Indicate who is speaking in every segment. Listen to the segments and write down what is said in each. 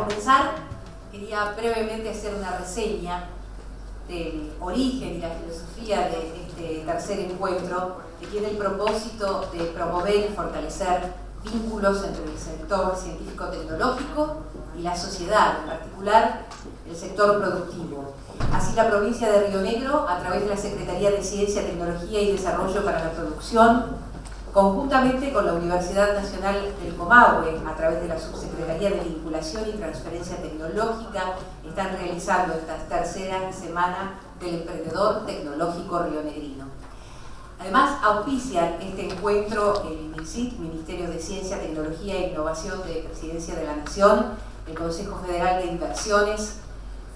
Speaker 1: comenzar, quería brevemente hacer una reseña del origen y la filosofía de este tercer encuentro, que tiene el propósito de promover y fortalecer vínculos entre el sector científico-tecnológico y la sociedad, en particular el sector productivo. Así, la provincia de Río Negro, a través de la Secretaría de Ciencia, Tecnología y Desarrollo para la Producción, conjuntamente con la Universidad Nacional del Comahue, a través de la Subsecretaría de Vinculación y Transferencia Tecnológica, están realizando esta tercera semana del emprendedor tecnológico rionegrino. Además, auspician este encuentro el MINCIT, Ministerio de Ciencia, Tecnología e Innovación de Presidencia de la Nación, el Consejo Federal de Inversiones,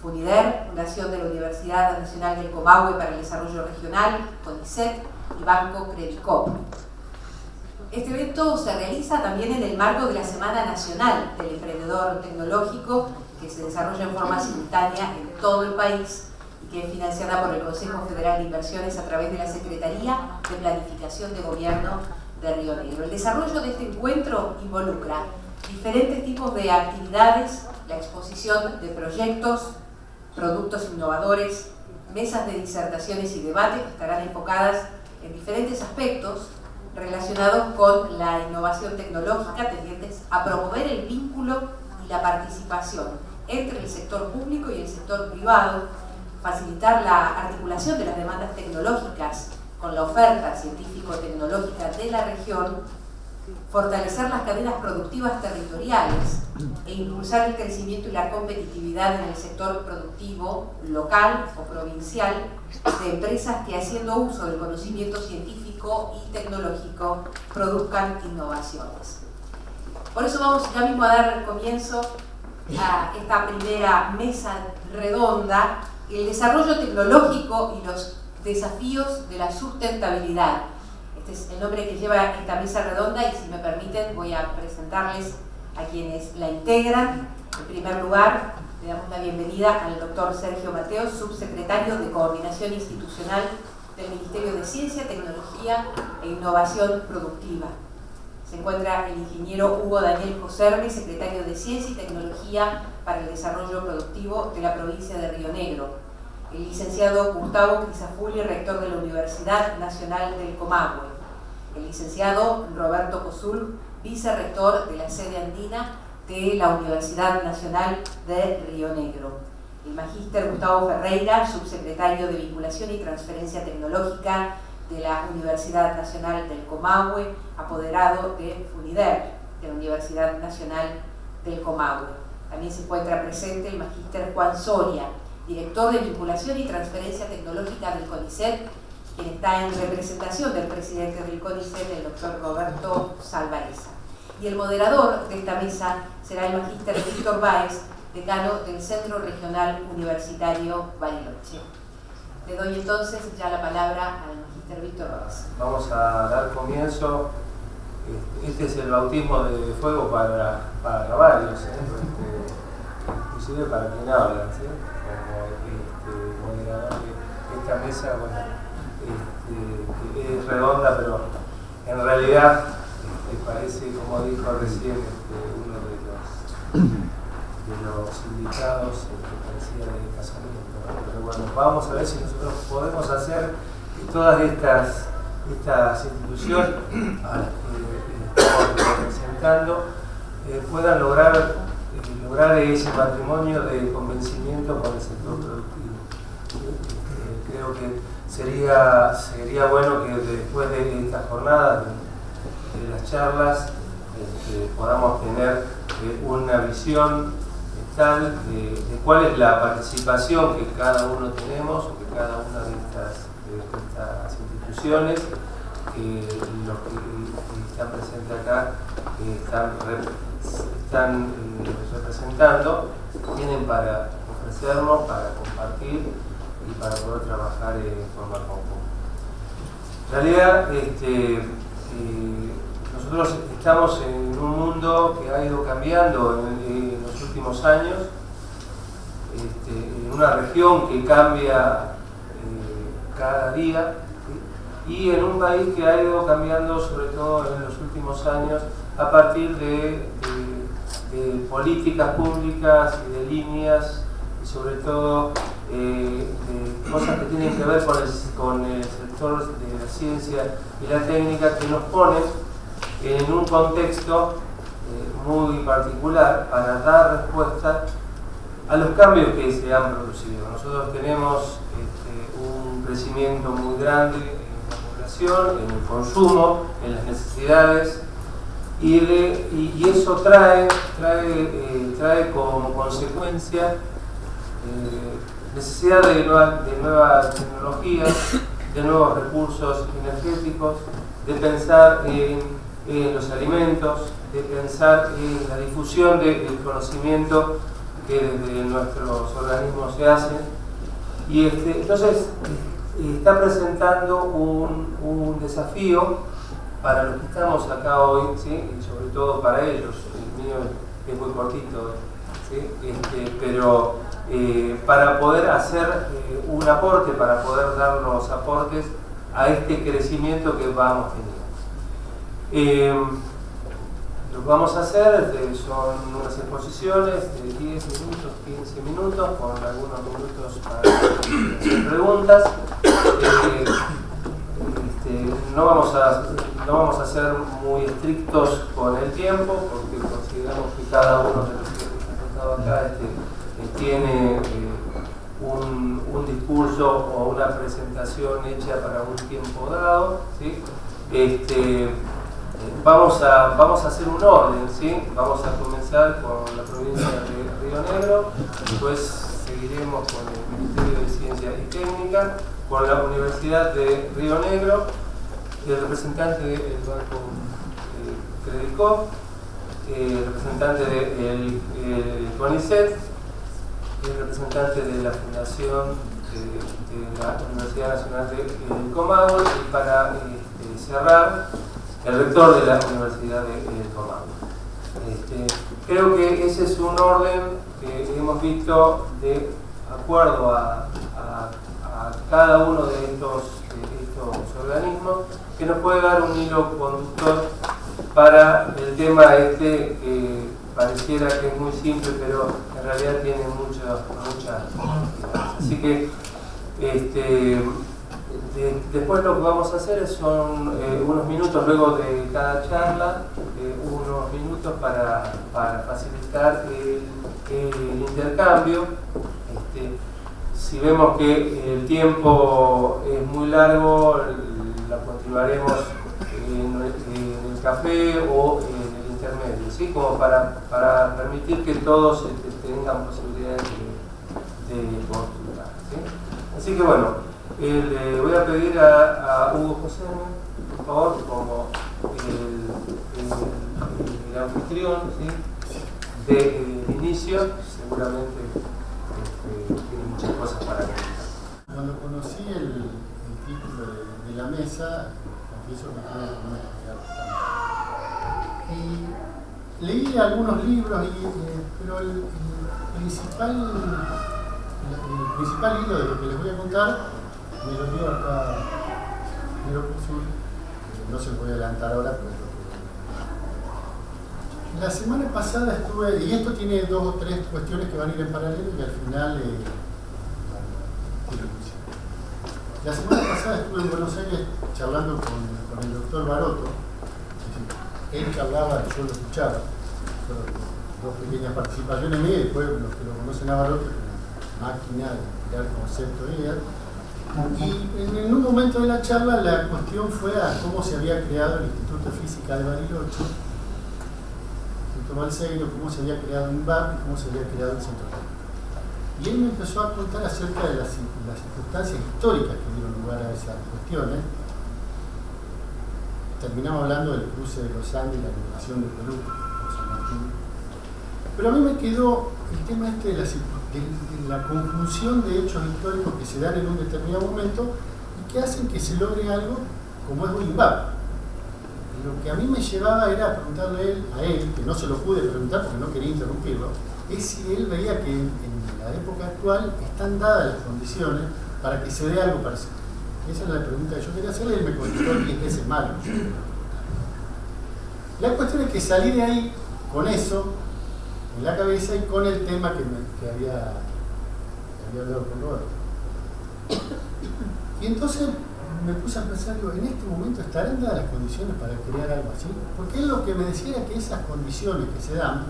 Speaker 1: FUNIDER, Fundación de la Universidad Nacional del Comahue para el Desarrollo Regional, CONICET y Banco Credicop. Este evento se realiza también en el marco de la Semana Nacional del Emprendedor Tecnológico, que se desarrolla en forma simultánea en todo el país y que es financiada por el Consejo Federal de Inversiones a través de la Secretaría de Planificación de Gobierno de Río Negro. El desarrollo de este encuentro involucra diferentes tipos de actividades, la exposición de proyectos, productos innovadores, mesas de disertaciones y debates que estarán enfocadas en diferentes aspectos relacionados con la innovación tecnológica, tendientes a promover el vínculo y la participación entre el sector público y el sector privado, facilitar la articulación de las demandas tecnológicas con la oferta científico-tecnológica de la región, fortalecer las cadenas productivas territoriales e impulsar el crecimiento y la competitividad en el sector productivo local o provincial de empresas que, haciendo uso del conocimiento científico y tecnológico, produzcan innovaciones. Por eso vamos ya mismo a dar comienzo a esta primera mesa redonda, el desarrollo tecnológico y los desafíos de la sustentabilidad. Este es el nombre que lleva esta mesa redonda y, si me permiten, voy a presentarles a quienes la integran. En primer lugar, le damos la bienvenida al doctor Sergio Mateos, subsecretario de Coordinación Institucional del Ministerio de Ciencia, Tecnología e Innovación Productiva. Se encuentra el ingeniero Hugo Daniel Joserve, secretario de Ciencia y Tecnología para el Desarrollo Productivo de la provincia de Río Negro. El licenciado Gustavo Crisafulli, rector de la Universidad Nacional del Comahue. El licenciado Roberto Cozul, vicerrector de la sede andina de la Universidad Nacional de Río Negro. El magíster Gustavo Ferreira, subsecretario de Vinculación y Transferencia Tecnológica de la Universidad Nacional del Comahue, apoderado de FUNIDER, de la Universidad Nacional del Comahue. También se encuentra presente el magíster Juan Soria, director de Vinculación y Transferencia Tecnológica del CONICET, quien está en representación del presidente del CONICET, el doctor Roberto Salvareza. Y el moderador de esta mesa será el magíster Víctor Báez, decano del Centro Regional Universitario Bariloche. Le doy entonces ya la palabra al magíster Víctor Báez.
Speaker 2: Vamos a dar comienzo. Este es el bautismo de fuego para varios, inclusive para quien habla, ¿sí? Como moderador de esta mesa, bueno, que es redonda, pero en realidad parece, como dijo recién uno de los invitados, que parecía de casamiento, ¿no? Pero bueno, vamos a ver si nosotros podemos hacer que todas estas instituciones a las que estamos representando puedan lograr ese patrimonio de convencimiento con el sector productivo. Creo que sería bueno que después de esta jornada, de las charlas, podamos tener una visión tal de cuál es la participación que cada uno tenemos, o que cada una de estas instituciones, los que están presentes acá, están representando, tienen para ofrecernos, para compartir y para poder trabajar en forma conjunta. En realidad, nosotros estamos en un mundo que ha ido cambiando en los últimos años, en una región que cambia cada día, y en un país que ha ido cambiando sobre todo en los últimos años a partir de políticas públicas y de líneas, y sobre todo de cosas que tienen que ver con el sector de la ciencia y la técnica, que nos ponen en un contexto muy particular para dar respuesta a los cambios que se han producido. Nosotros tenemos un crecimiento muy grande en la población, en el consumo, en las necesidades, y eso trae como consecuencia necesidad de nuevas tecnologías, de nuevos recursos energéticos, de pensar en los alimentos, de pensar en la difusión del conocimiento que desde nuestros organismos se hacen. Y entonces está presentando un desafío para los que estamos acá hoy, ¿sí? Y sobre todo para ellos. El mío es muy cortito, ¿sí? Pero para poder hacer un aporte, para poder dar los aportes a este crecimiento que vamos teniendo. Lo que vamos a hacer son unas exposiciones de 10 minutos, 15 minutos, con algunos minutos para hacer preguntas. No vamos a ser muy estrictos con el tiempo, porque consideramos que cada uno de los que está sentado acá tiene un discurso o una presentación hecha para un tiempo dado, ¿sí? Vamos a hacer un orden, ¿sí? Vamos a comenzar con la provincia de Río Negro, después seguiremos con el Ministerio de Ciencia y Técnica, con la Universidad de Río Negro, el representante del Banco Credicop, el representante del CONICET, el representante de la Fundación de la Universidad Nacional de Comahue, y para cerrar, el rector de la Universidad de Comahue. Creo que ese es un orden que hemos visto de acuerdo a cada uno de estos organismos, que nos puede dar un hilo conductor para el tema que pareciera que es muy simple, pero en realidad tiene muchas. Así que después lo que vamos a hacer son unos minutos luego de cada charla, unos minutos para facilitar el intercambio. Si vemos que el tiempo es muy largo, la continuaremos en el café o en el intermedio, ¿sí? Como para permitir que todos tengan posibilidades de consultar, ¿sí? Así que bueno, le voy a pedir a Hugo José, por favor, como el anfitrión, ¿sí? De inicio, seguramente tiene muchas cosas para comentar.
Speaker 3: Cuando conocí el título de la mesa, confieso que no me leí algunos libros, pero el principal hilo de lo que les voy a contar me lo dio acá Miro Sur. No se lo voy a adelantar ahora, pero la semana pasada estuve, y esto tiene 2 o 3 cuestiones que van a ir en paralelo y al final la semana pasada estuve en Buenos Aires charlando con el doctor Baroto. Él charlaba y yo lo escuchaba. Fueron 2 pequeñas participaciones mías, y después los que lo conocen a Baroto, una máquina de crear conceptos y ideas. Y en un momento de la charla la cuestión fue a cómo se había creado el Instituto de Física de Bariloche, junto a Balseiro, cómo se había creado un INVAP y cómo se había creado el Centro Técnico. Y él me empezó a contar acerca de las circunstancias históricas que dieron lugar a esas cuestiones. Terminamos hablando del cruce de los Andes y la migración de Perú, San Martín. Pero a mí me quedó el tema de la conjunción de hechos históricos que se dan en un determinado momento y que hacen que se logre algo como es un INVAP. Lo que a mí me llevaba era preguntarle a él, que no se lo pude preguntar porque no quería interrumpirlo, es si él veía que en la época actual están dadas las condiciones para que se dé algo parecido. Esa era la pregunta que yo quería hacerle, y él me contestó 10 veces mal. La cuestión es que salí de ahí con eso en la cabeza y con el tema que había hablado con Roberto. Y entonces me puse a pensar, digo, en este momento estarán dadas las condiciones para crear algo así, porque él lo que me decía era que esas condiciones que se dan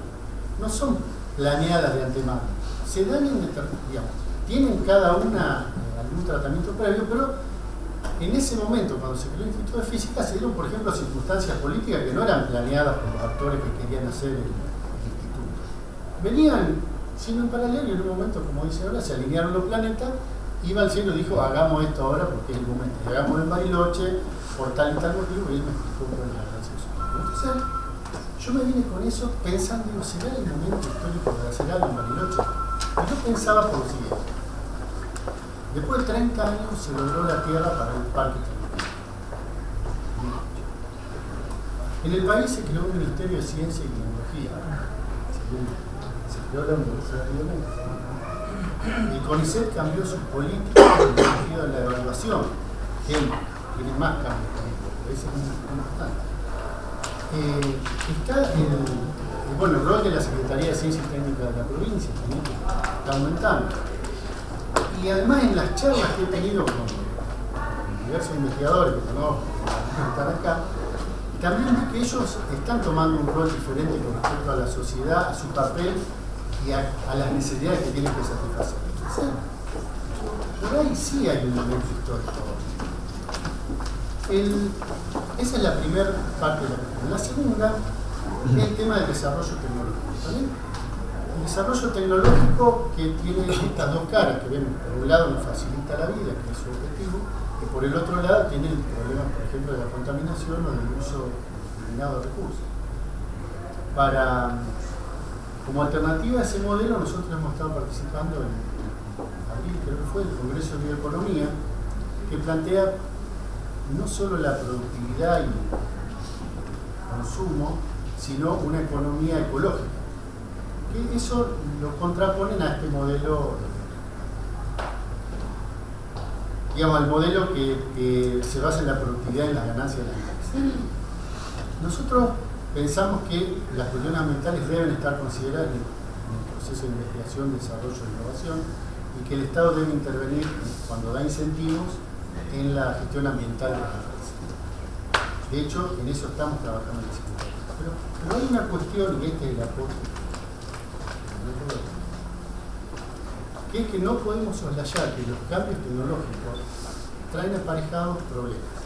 Speaker 3: no son planeadas de antemano, se dan digamos, tienen cada una algún tratamiento previo, pero en ese momento, cuando se creó el Instituto de Física, se dieron, por ejemplo, circunstancias políticas que no eran planeadas por los actores que querían hacer el instituto. Venían siendo en paralelo y en un momento, como dice ahora, se alinearon los planetas. Iba al cielo y dijo, hagamos esto ahora porque es el momento, hagamos en Bariloche por tal y tal motivo, y él me explicó cuál es la relación. Entonces, yo me vine con eso pensando, digo, ¿será el momento histórico de hacer algo en Bariloche? Y yo pensaba por lo siguiente. Después de 30 años se logró la tierra para el parque tecnológico. En el país se creó un Ministerio de Ciencia y Tecnología, se creó la Universidad de Biomédica. El CONICET cambió su política en el sentido de la evaluación, que tiene más cambios, pero ese es muy importante. Está el rol de la Secretaría de Ciencia y Técnica de la provincia, también, que está aumentando. Y además en las charlas que he tenido con diversos investigadores que conozco, que están acá, también vi que ellos están tomando un rol diferente con respecto a la sociedad, a su papel y a las necesidades que tienen que satisfacer. ¿Sí? Por ahí sí hay un momento histórico. Esa es la primera parte de la cuestión. La segunda es el tema del desarrollo tecnológico. ¿Vale? El desarrollo tecnológico que tiene estas dos caras, que ven, por un lado nos facilita la vida, que es su objetivo, y por el otro lado tiene el problema, por ejemplo, de la contaminación o del uso indiscriminado de recursos. Como alternativa a ese modelo, nosotros hemos estado participando en abril, creo que fue, el Congreso de Bioeconomía, que plantea no solo la productividad y el consumo, sino una economía ecológica. Que eso lo contraponen a este modelo, digamos, al modelo que se basa en la productividad y en las ganancias de la empresa. Nosotros pensamos que las cuestiones ambientales deben estar consideradas en el proceso de investigación, desarrollo e innovación y que el Estado debe intervenir cuando da incentivos en la gestión ambiental de la empresa. De hecho, en eso estamos trabajando en la Secretaría. Pero hay una cuestión, y este es el aporte, que es que no podemos soslayar que los cambios tecnológicos traen aparejados problemas.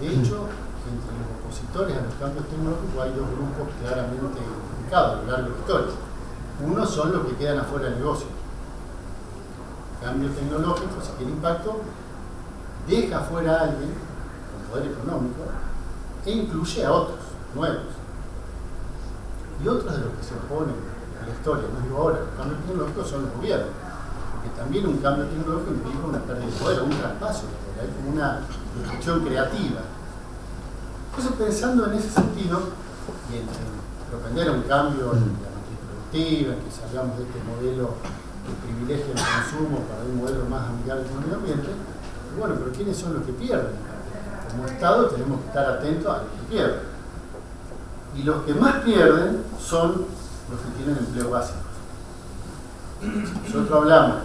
Speaker 3: De hecho, entre los opositores a los cambios tecnológicos hay dos grupos claramente identificados a lo largo de la historia. Uno son los que quedan afuera del negocio. Cambio tecnológico, si tiene impacto, deja afuera a alguien con poder económico e incluye a otros, nuevos. Y otros de los que se oponen a la historia, no digo ahora, los cambios tecnológicos son los gobiernos. Porque también un cambio tecnológico implica una pérdida de poder, un traspaso de poder, hay como una destrucción creativa. Entonces, pensando en ese sentido, y en propender un cambio en la matriz productiva, en que salgamos de este modelo que privilegia el consumo para un modelo más amigable con el medio ambiente, bueno, pero ¿quiénes son los que pierden? Como Estado tenemos que estar atentos a los que pierden. Y los que más pierden son los que tienen empleos básicos. Nosotros hablamos,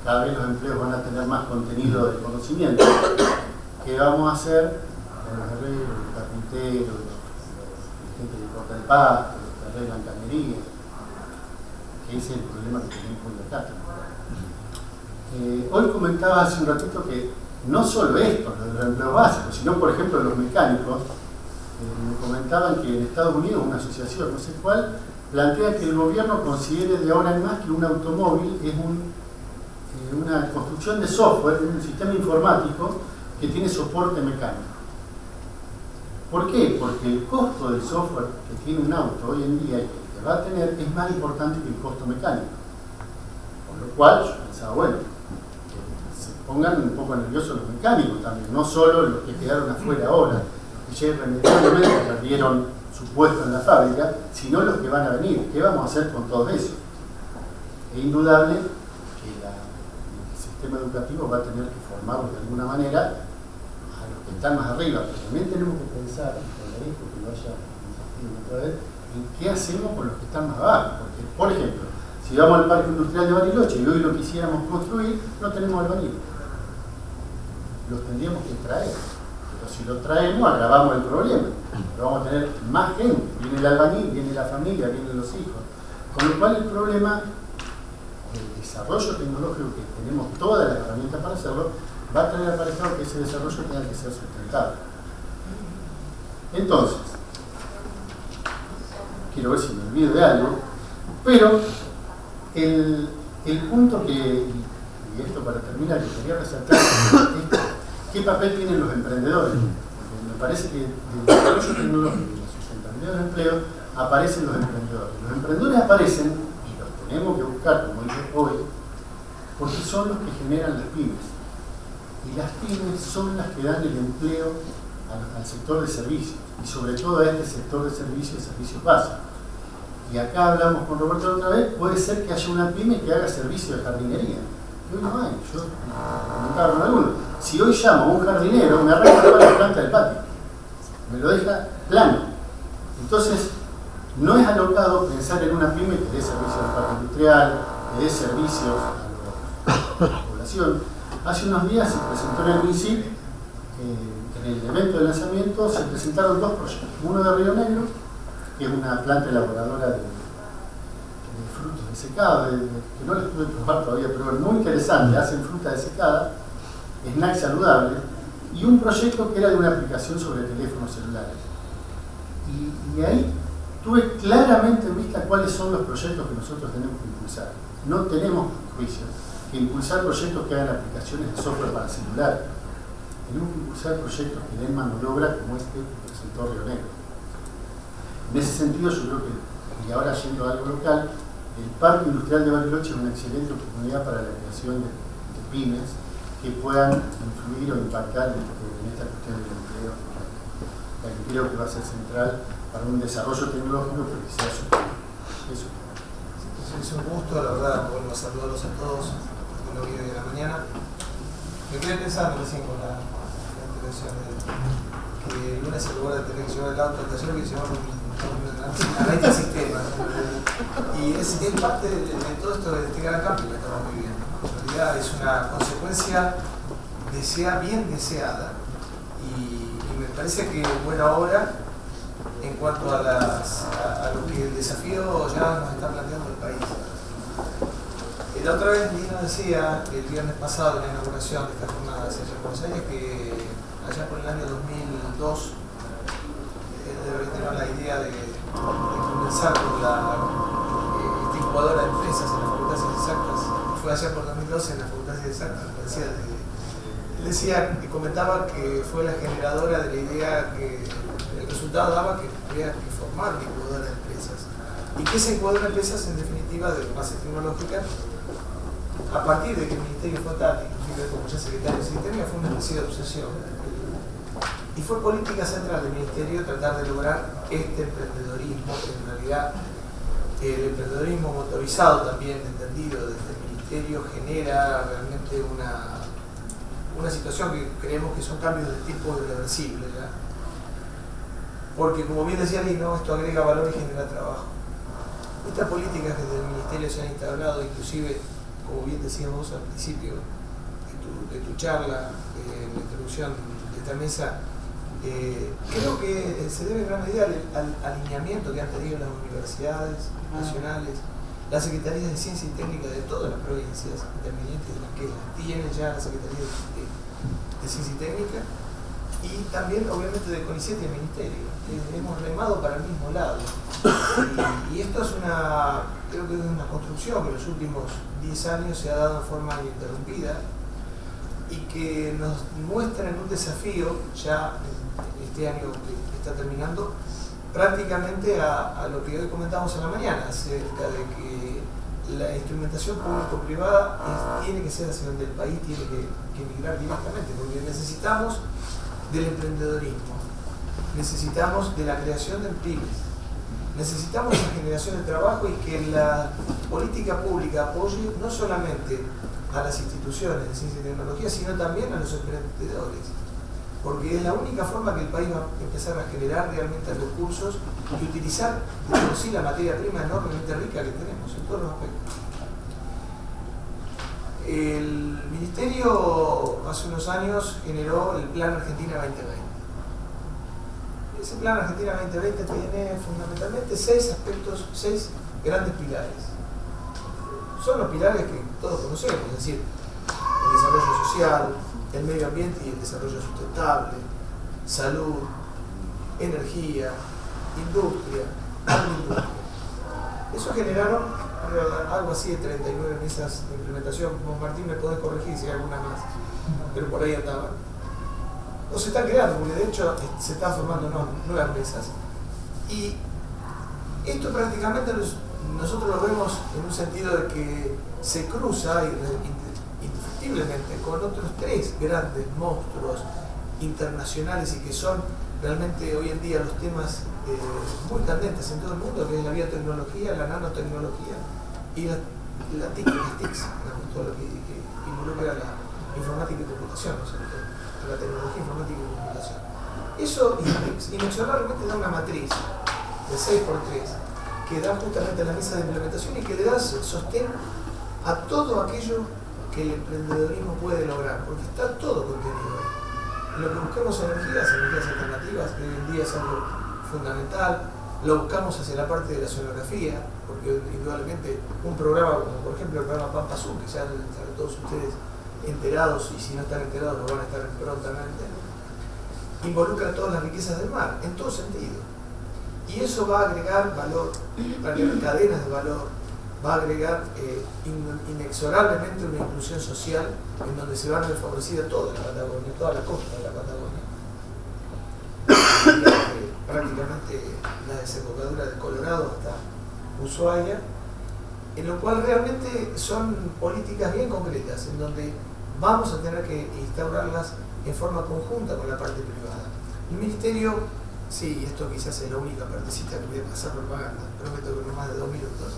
Speaker 3: cada vez los empleos van a tener más contenido de conocimiento. ¿Qué vamos a hacer con los herreros, los carpinteros, la gente que corta el pasto, los que arreglan cañerías? Que ese es el problema que tenemos hoy acá. Hoy comentaba hace un ratito que no solo esto, los empleos básicos, sino por ejemplo los mecánicos, me comentaban que en Estados Unidos una asociación, no sé cuál, plantea que el gobierno considere de ahora en más que un automóvil es una construcción de software, un sistema informático que tiene soporte mecánico. ¿Por qué? Porque el costo del software que tiene un auto hoy en día y que va a tener es más importante que el costo mecánico. Por lo cual yo pensaba, bueno, que se pongan un poco nerviosos los mecánicos también, no solo los que quedaron afuera ahora, que ya irremediablemente perdieron su puesto en la fábrica, sino los que van a venir. ¿Qué vamos a hacer con todo eso? Es indudable que el sistema educativo va a tener que formarlos de alguna manera a los que están más arriba, pero también tenemos que pensar, y con esto que lo haya insistido otra vez, en qué hacemos con los que están más abajo. Porque, por ejemplo, si vamos al Parque Industrial de Bariloche y hoy lo quisiéramos construir, no tenemos albañiles. Los tendríamos que traer. Pero si los traemos, agravamos el problema. Pero vamos a tener más gente. Viene el albañil, viene la familia, vienen los hijos. Con lo cual el problema del desarrollo tecnológico, que tenemos todas las herramientas para hacerlo, va a tener aparejado que ese desarrollo tenga que ser sustentable. Entonces, quiero ver si me olvido de algo, pero el punto que, y esto para terminar, que quería resaltar, es qué papel tienen los emprendedores. Porque me parece que del desarrollo tecnológico y la sustentabilidad del empleo aparecen los emprendedores. Los emprendedores aparecen, y los tenemos que buscar, como dije hoy, porque son los que generan las pymes. Y las pymes son las que dan el empleo al sector de servicios, y sobre todo a este sector de servicios básicos. Y acá hablamos con Roberto otra vez, puede ser que haya una pyme que haga servicio de jardinería. Que hoy no hay, yo preguntaba con alguno. Si hoy llamo a un jardinero, me arranca toda la planta del patio, me lo deja plano. Entonces, no es alocado pensar en una pyme que dé servicio al parque industrial, que dé servicios a la población. Hace unos días se presentó en el MINSIC, en el evento de lanzamiento, se presentaron dos proyectos. Uno de Río Negro, que es una planta elaboradora de frutos de secado, que no les pude probar todavía, pero es muy interesante, hacen fruta desecada, snacks saludables, y un proyecto que era de una aplicación sobre teléfonos celulares. Y ahí tuve claramente en vista cuáles son los proyectos que nosotros tenemos que impulsar. No tenemos juicio que impulsar proyectos que hagan aplicaciones de software para celular. Tenemos que impulsar proyectos que den mano de obra como este que presentó Río Negro. En ese sentido, yo creo que, y ahora yendo a algo local, el Parque Industrial de Bariloche es una excelente oportunidad para la creación de pymes que puedan influir o impactar en esta cuestión del empleo, la que creo que va a ser central para un desarrollo tecnológico pero que sea sostenible. Eso.
Speaker 4: Es un gusto, la verdad, vuelvo a saludarlos a todos, con lo que de la mañana. Me quedé pensando recién con la intervención de que el lunes en lugar de tener que llevar el auto al taller que llevamos a este sistema. Y es parte de todo esto de este gran cambio que estamos viviendo. En realidad es una consecuencia bien deseada y me parece que buena hora en cuanto a lo que el desafío ya nos está planteando el país. La otra vez Lino decía, el viernes pasado en la inauguración de esta jornada allá en Buenos Aires, que allá por el año 2002 tener la idea de comenzar con esta incubadora de empresas en las facultades exactas. Fue allá por 2012 en las facultades exactas. Él comentaba que fue la generadora de la idea que el resultado daba que había que formar una incubadora de empresas. Y que esa incubadora de empresas, en definitiva, de base tecnológica, a partir de que el Ministerio fue tal, inclusive como ya secretario de Sistema, fue una especie de obsesión. Y fue política central del Ministerio tratar de lograr este emprendedorismo, que en realidad el emprendedorismo motorizado también, entendido desde el Ministerio, genera realmente una situación que creemos que son cambios de tipo irreversible, ¿ya? Porque como bien decía Lino, esto agrega valor y genera trabajo. Estas políticas que desde el Ministerio se han instaurado, inclusive, como bien decías vos al principio de tu charla, en la introducción de esta mesa, creo que se debe en gran medida al alineamiento que han tenido las universidades nacionales, las secretarías de Ciencia y Técnica de todas las provincias intervinientes, de las que tienen ya la Secretaría de Ciencia y Técnica, y también obviamente de CONICET y el Ministerio, que hemos remado para el mismo lado. Y esto es creo que es una construcción que en los últimos 10 años se ha dado de forma ininterrumpida y que nos muestra en un desafío ya este año que está terminando, prácticamente a lo que hoy comentamos en la mañana, acerca de que la instrumentación público-privada tiene que ser hacia donde el país tiene que migrar directamente, porque necesitamos del emprendedorismo, necesitamos de la creación de empleos, necesitamos la generación de trabajo y que la política pública apoye no solamente a las instituciones de ciencia y tecnología, sino también a los emprendedores. porque es la única forma que el país va a empezar a generar realmente recursos y utilizar de por sí la materia prima enormemente rica que tenemos en todos los aspectos. El Ministerio hace unos años generó el Plan Argentina 2020. Ese Plan Argentina 2020 tiene fundamentalmente 6 aspectos, 6 grandes pilares. Son los pilares que todos conocemos, es decir, el desarrollo social, el medio ambiente y el desarrollo sustentable, salud, energía, industria, agroindustria. Eso generaron algo así de 39 mesas de implementación. Vos, Martín, me podés corregir si hay alguna más, pero por ahí andaban. O se están creando, porque de hecho se están formando nuevas mesas. Y esto prácticamente nosotros lo vemos en un sentido de que se cruza indefectiblemente con otros 3 grandes monstruos internacionales y que son realmente hoy en día los temas muy candentes en todo el mundo, que es la biotecnología, la nanotecnología y las TICs, todo lo que involucra la informática y computación, ¿no? Sobre todo la tecnología informática y computación. Eso inexorablemente da una matriz de 6x3 que da justamente la mesa de implementación y que le da sostén a todo aquello que el emprendedorismo puede lograr, porque está todo contenido ahí. En lo que buscamos energías alternativas, que hoy en día es algo fundamental, lo buscamos hacia la parte de la sonografía, porque indudablemente un programa como por ejemplo el programa Pampa Sur, que ya están todos ustedes enterados, y si no están enterados lo van a estar prontamente, involucra todas las riquezas del mar, en todo sentido. Y eso va a agregar valor, va a agregar cadenas de valor, va a agregar inexorablemente una inclusión social en donde se va a ver favorecida toda la Patagonia, toda la costa de la Patagonia. Prácticamente la desembocadura de Colorado hasta Ushuaia, en lo cual realmente son políticas bien concretas, en donde vamos a tener que instaurarlas en forma conjunta con la parte privada. El Ministerio, sí, esto quizás es la única partecita que voy a pasar propaganda, prometo que no más de 2 minutos,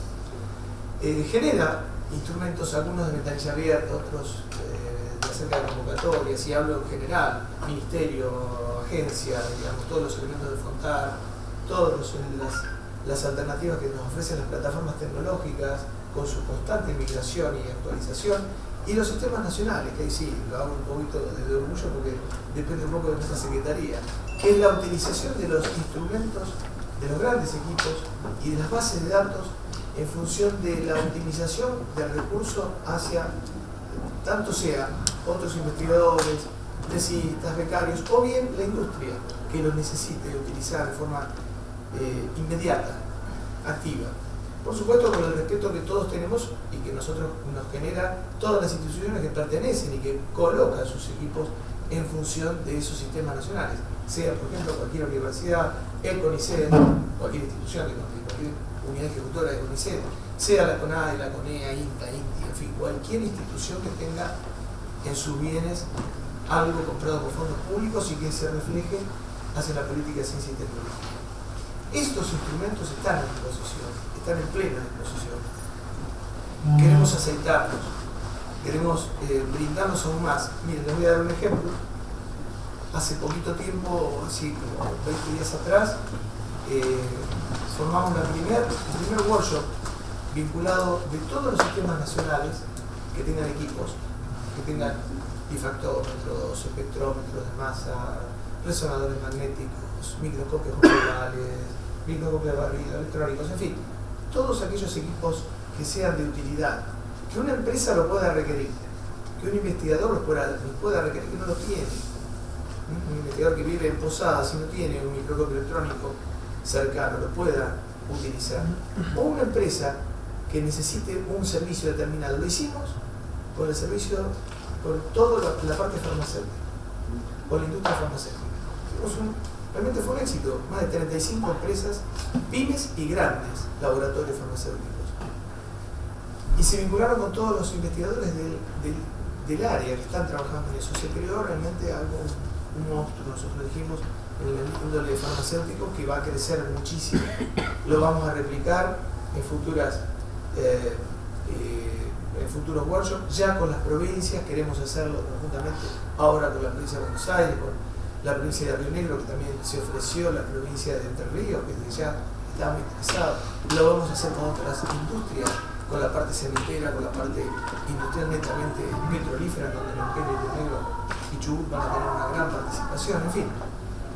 Speaker 4: genera instrumentos, algunos de ventanilla abierta, otros de acerca de convocatorias, y hablo en general, ministerio, agencia, digamos, todos los elementos de FONTAR, todas las alternativas que nos ofrecen las plataformas tecnológicas con su constante migración y actualización, y los sistemas nacionales, que ahí sí, lo hago un poquito de orgullo porque depende un poco de nuestra secretaría, que es la utilización de los instrumentos, de los grandes equipos y de las bases de datos en función de la optimización del recurso hacia, tanto sea otros investigadores, tesistas, becarios, o bien la industria que los necesite utilizar de forma inmediata, activa. Por supuesto, con el respeto que todos tenemos y que nosotros nos genera todas las instituciones que pertenecen y que colocan sus equipos en función de esos sistemas nacionales, sea por ejemplo cualquier universidad, el CONICET, cualquier institución, cualquier unidad ejecutora de CONICET, sea la CONADE, la CONEA, INTA, INTI, en fin, cualquier institución que tenga en sus bienes algo comprado por fondos públicos y que se refleje hacia la política de ciencia y tecnología. Estos instrumentos están a disposición, están en plena disposición. Queremos aceitarlos, queremos brindarnos aún más. Miren, les voy a dar un ejemplo. Hace poquito tiempo, así como 20 días atrás, formamos el primer workshop vinculado de todos los sistemas nacionales que tengan equipos, que tengan difractómetros, espectrómetros de masa, resonadores magnéticos, microscopios globales, microscopios de barrido, electrónicos, en fin, todos aquellos equipos que sean de utilidad, que una empresa lo pueda requerir, que un investigador los pueda requerir, que no lo tiene. Un investigador que vive en Posadas y no tiene un microscopio electrónico cercano, lo pueda utilizar. O una empresa que necesite un servicio determinado. Lo hicimos con el servicio, con toda la parte farmacéutica, con la industria farmacéutica. Realmente fue un éxito. Más de 35 empresas, pymes y grandes laboratorios farmacéuticos. Y se vincularon con todos los investigadores del área que están trabajando en eso. Se creó realmente algo, un monstruo, nosotros dijimos, en el índole farmacéutico, que va a crecer muchísimo. Lo vamos a replicar en futuros workshops, ya con las provincias, queremos hacerlo conjuntamente ahora con la provincia de Buenos Aires, con la provincia de Río Negro, que también se ofreció, la provincia de Entre Ríos, que ya estaba muy interesado. Lo vamos a hacer con otras industrias, con la parte cementera, con la parte industrial netamente petrolífera, donde Neuquén y Río Negro y Chubut van a tener una gran participación. En fin,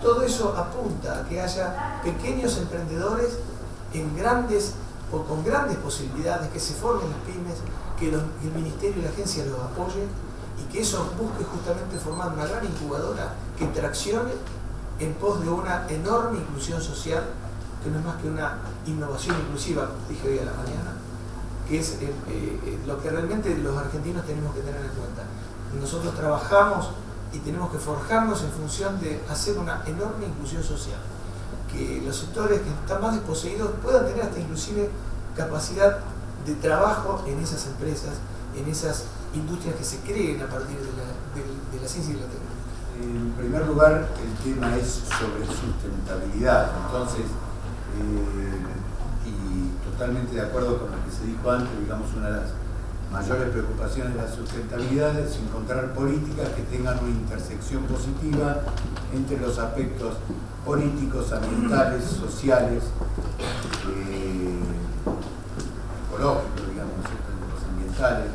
Speaker 4: todo eso apunta a que haya pequeños emprendedores con grandes posibilidades, que se formen las pymes, que el Ministerio y la agencia los apoyen y que eso busque justamente formar una gran incubadora que traccione en pos de una enorme inclusión social, que no es más que una innovación inclusiva, como dije hoy a la mañana, que es lo que realmente los argentinos tenemos que tener en cuenta. Nosotros trabajamos y tenemos que forjarnos en función de hacer una enorme inclusión social, que los sectores que están más desposeídos puedan tener hasta inclusive capacidad de trabajo en esas empresas, en esas industrias que se creen a partir de la ciencia y la tecnología.
Speaker 5: En primer lugar, el tema es sobre sustentabilidad. Entonces, y totalmente de acuerdo con lo que se dijo antes, digamos, una de las mayores preocupaciones de la sustentabilidad es encontrar políticas que tengan una intersección positiva entre los aspectos políticos, ambientales, sociales, ecológicos, digamos, los ambientales,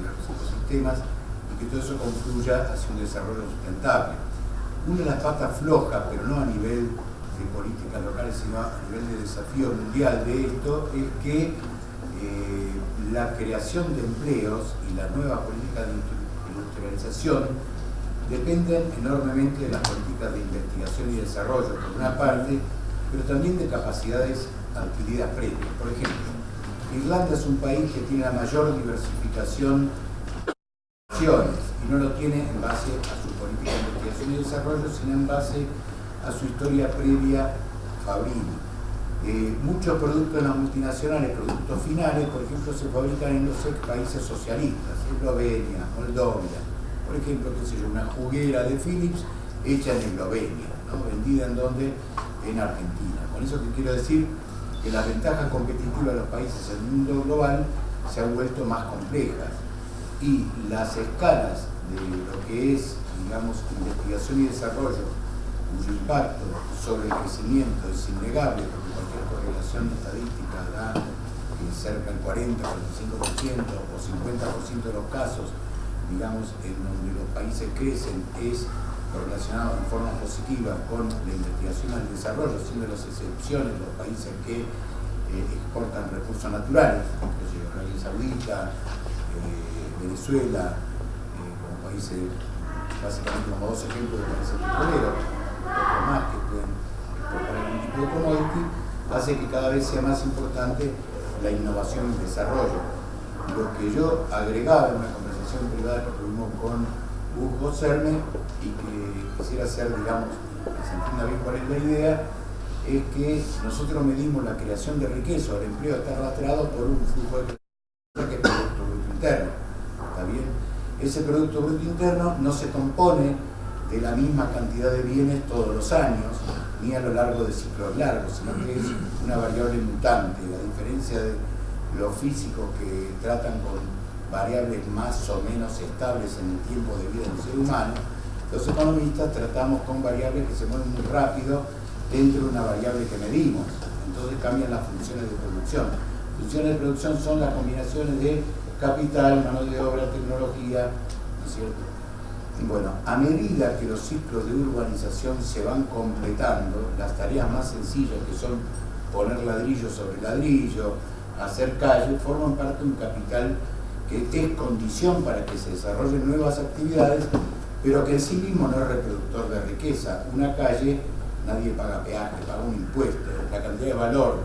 Speaker 5: los ecosistemas, y que todo eso confluya hacia un desarrollo sustentable. Una de las patas flojas, pero no a nivel de políticas locales, sino a nivel de desafío mundial de esto, es que la creación de empleos y las nuevas políticas de industrialización dependen enormemente de las políticas de investigación y desarrollo, por una parte, pero también de capacidades adquiridas previas. Por ejemplo, Irlanda es un país que tiene la mayor diversificación de opciones y no lo tiene en base a su política de investigación y desarrollo, sino en base a su historia previa fabril. Muchos productos de las multinacionales, productos finales, por ejemplo, se fabrican en los ex países socialistas, Eslovenia, Moldovia. Por ejemplo, qué sé yo, una juguera de Philips hecha en Eslovenia, ¿no? Vendida en donde, en Argentina. Con eso que quiero decir que las ventajas competitivas de los países en el mundo global se han vuelto más complejas y las escalas de lo que es, digamos, investigación y desarrollo, cuyo impacto sobre el crecimiento es innegable, porque cualquier correlación estadística da cerca del 40, 45% o 50% de los casos, digamos, en donde los países crecen es correlacionado en forma positiva con la investigación y el desarrollo, siendo las excepciones los países que exportan recursos naturales, como Arabia Saudita, Venezuela, como países, básicamente como dos ejemplos de países petroleros, otros más que pueden exportar algún tipo de commodity, hace que cada vez sea más importante la innovación y el desarrollo. Lo que yo agregaba en una conversación privada que tuvimos con Hugo Serme y que quisiera hacer, digamos, que se entienda bien cuál es la idea, es que nosotros medimos la creación de riqueza o el empleo está arrastrado por un flujo de riqueza que es el Producto Bruto Interno. ¿Está bien? Ese Producto Bruto Interno no se compone de la misma cantidad de bienes todos los años, ni a lo largo de ciclos largos, sino que es una variable mutante. La diferencia de los físicos que tratan con variables más o menos estables en el tiempo de vida del ser humano, los economistas tratamos con variables que se mueven muy rápido dentro de una variable que medimos. Entonces cambian las funciones de producción. Funciones de producción son las combinaciones de capital, mano de obra, tecnología, ¿no es cierto? Y bueno, a medida que los ciclos de urbanización se van completando, las tareas más sencillas, que son poner ladrillo sobre ladrillo, hacer calle, forman parte de un capital que es condición para que se desarrollen nuevas actividades, pero que en sí mismo no es reproductor de riqueza. Una calle, nadie paga peaje, paga un impuesto. La cantidad de valor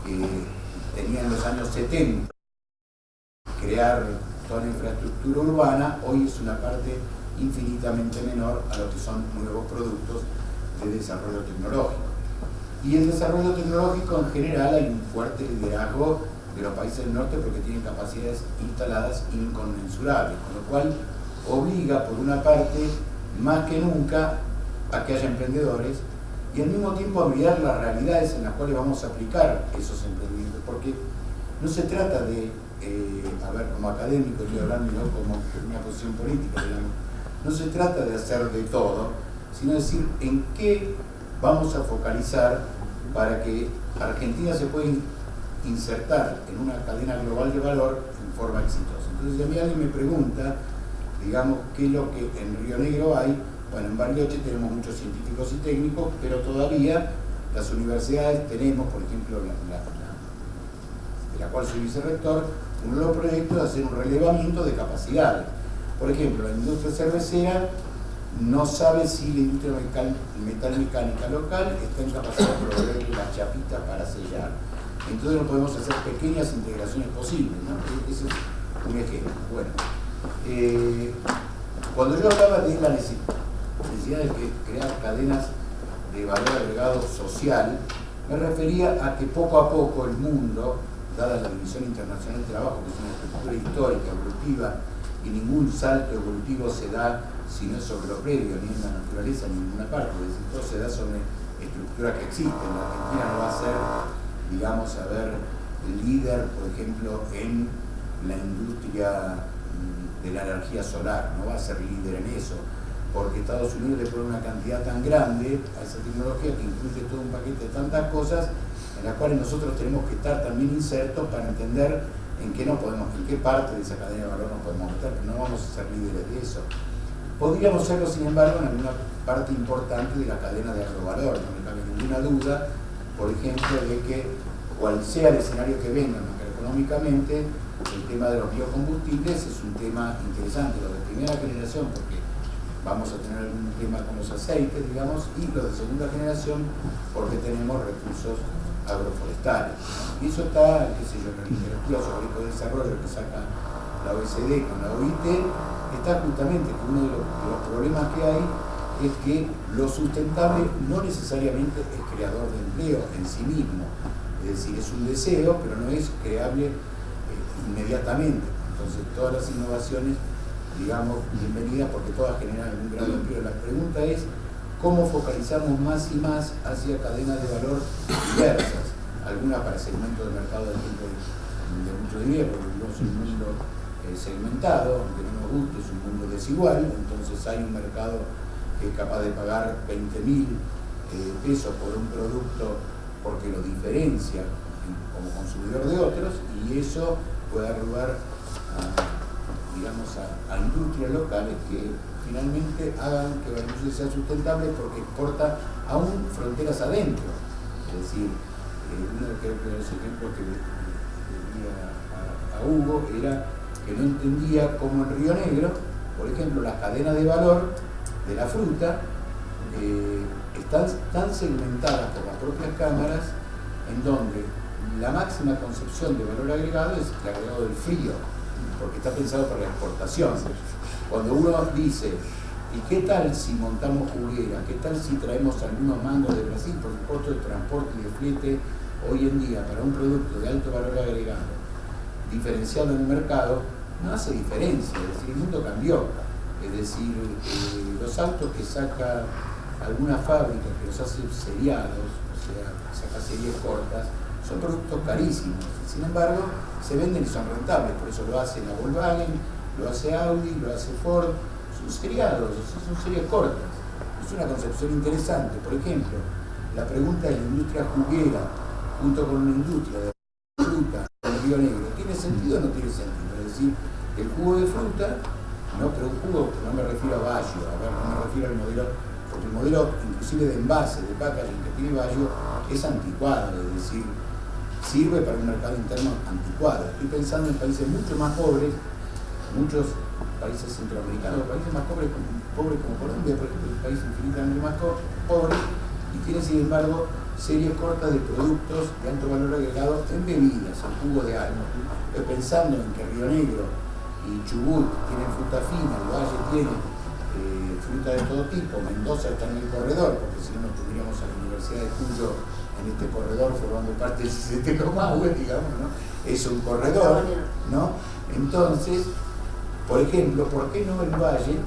Speaker 5: que tenía en los años 70 crear toda la infraestructura urbana, hoy es una parte infinitamente menor a lo que son nuevos productos de desarrollo tecnológico. Y el desarrollo tecnológico en general hay un fuerte liderazgo de los países del norte porque tienen capacidades instaladas inconmensurables, con lo cual obliga por una parte más que nunca a que haya emprendedores y al mismo tiempo a mirar las realidades en las cuales vamos a aplicar esos emprendimientos, porque no se trata de, a ver, como académico estoy hablando y no como una posición política, digamos, no se trata de hacer de todo, sino decir en qué vamos a focalizar para que Argentina se pueda insertar en una cadena global de valor en forma exitosa. Entonces, si a mí alguien me pregunta, digamos, qué es lo que en Río Negro hay, bueno, en Bariloche tenemos muchos científicos y técnicos, pero todavía las universidades tenemos, por ejemplo, de la cual soy vicerrector, uno de los proyectos de hacer un relevamiento de capacidades. Por ejemplo, la industria cervecera no sabe si la industria metalmecánica local está en capacidad de proveer la chapita para sellar. Entonces no podemos hacer pequeñas integraciones posibles, ¿no? Ese es un ejemplo. Bueno, cuando yo hablaba de la necesidad de crear cadenas de valor agregado social, me refería a que poco a poco el mundo, dada la División Internacional del Trabajo, que es una estructura histórica, evolutiva, y ningún salto evolutivo se da si no es sobre lo previo, ni en la naturaleza, ni en ninguna parte, es decir, todo se da sobre estructuras que existen. La Argentina no va a ser, digamos, a ver, el líder, por ejemplo, en la industria de la energía solar, no va a ser líder en eso, porque Estados Unidos le pone una cantidad tan grande a esa tecnología que incluye todo un paquete de tantas cosas en las cuales nosotros tenemos que estar también insertos para entender en qué parte de esa cadena de valor nos podemos meter, que no vamos a ser líderes de eso. Podríamos serlo, sin embargo, en alguna parte importante de la cadena de agrovalor, no me cabe ninguna duda, por ejemplo, de que cual sea el escenario que venga macroeconómicamente, el tema de los biocombustibles es un tema interesante, los de primera generación, porque vamos a tener algún tema con los aceites, digamos, y los de segunda generación, porque tenemos recursos agroforestales. Y eso está, qué sé yo, en la literatura sobre ecodesarrollo que saca la OECD con la OIT, está justamente que uno de los problemas que hay es que lo sustentable no necesariamente es creador de empleo en sí mismo. Es decir, es un deseo, pero no es creable inmediatamente. Entonces, todas las innovaciones, digamos, bienvenidas porque todas generan algún grado de empleo. La pregunta es cómo focalizamos más y más hacia cadenas de valor diversas, algunas para segmentos de mercado de mucho dinero, porque vivimos en un mundo segmentado, aunque no nos guste, es un mundo desigual, entonces hay un mercado que es capaz de pagar 20.000 pesos por un producto porque lo diferencia como consumidor de otros, y eso puede dar lugar a industrias locales que finalmente hagan que la industria sea sustentable porque exporta aún fronteras adentro. Es decir, uno de los ejemplos que le di a Hugo era que no entendía cómo en Río Negro, por ejemplo, las cadenas de valor de la fruta están tan segmentadas por las propias cámaras, en donde la máxima concepción de valor agregado es el agregado del frío, porque está pensado para la exportación. Cuando uno dice, ¿y qué tal si montamos juguera? ¿Qué tal si traemos algunos mangos de Brasil? Porque el costo de transporte y de flete hoy en día para un producto de alto valor agregado diferenciado en el mercado no hace diferencia. Es decir, el mundo cambió. Es decir, los autos que saca alguna fábrica que los hace seriados, o sea, saca series cortas, son productos carísimos. Sin embargo, se venden y son rentables. Por eso lo hace la Volkswagen, lo hace Audi, lo hace Ford. Son seriados, son series cortas. Es una concepción interesante. Por ejemplo, la pregunta de la industria juguera junto con una industria de fruta en Río Negro, ¿tiene sentido o no tiene sentido? Es decir, el jugo de fruta, no, pero un jugo, no me refiero a Bayo, no me refiero al modelo, porque el modelo inclusive de envase, de packaging que tiene Bayo, es anticuado, es decir, sirve para un mercado interno anticuado. Estoy pensando en países mucho más pobres, muchos países centroamericanos, países más pobres como Colombia, por ejemplo, un país infinitamente más pobre, y tiene sin embargo series cortas de productos de alto valor agregado en bebidas, en jugo de alma. Pensando en que Río Negro y Chubut tienen fruta fina, el Valle tiene fruta de todo tipo, Mendoza está en el corredor, porque si no, no tendríamos a la Universidad de Cuyo en este corredor formando parte del CCT Comahue, digamos, ¿no? Es un corredor, ¿no? Entonces, por ejemplo, ¿por qué no el Valle,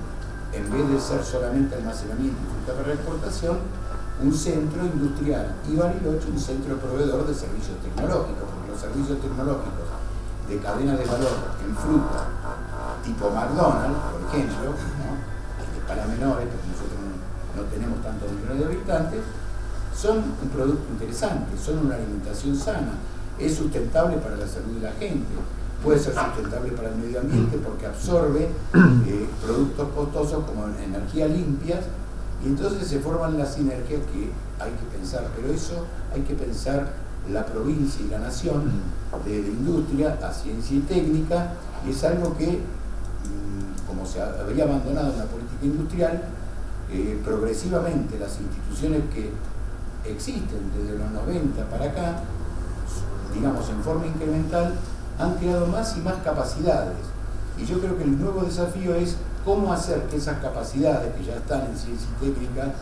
Speaker 5: en vez de ser solamente almacenamiento y fruta para exportación, un centro industrial y Bariloche un centro proveedor de servicios tecnológicos? Porque los servicios tecnológicos de cadena de valor en fruta, tipo McDonald's, por ejemplo, ¿no? Para menores, porque nosotros no tenemos tantos millones de habitantes, son un producto interesante, son una alimentación sana, es sustentable para la salud de la gente, puede ser sustentable para el medio ambiente porque absorbe productos costosos como energía limpias, y entonces se forman las sinergias que hay que pensar, pero eso hay que pensar la provincia y la nación de industria a ciencia y técnica, y es algo que, como se habría abandonado en la política industrial, progresivamente las instituciones que existen desde los 90 para acá, digamos en forma incremental, han creado más y más capacidades. Y yo creo que el nuevo desafío es cómo hacer que esas capacidades que ya están en ciencia y técnica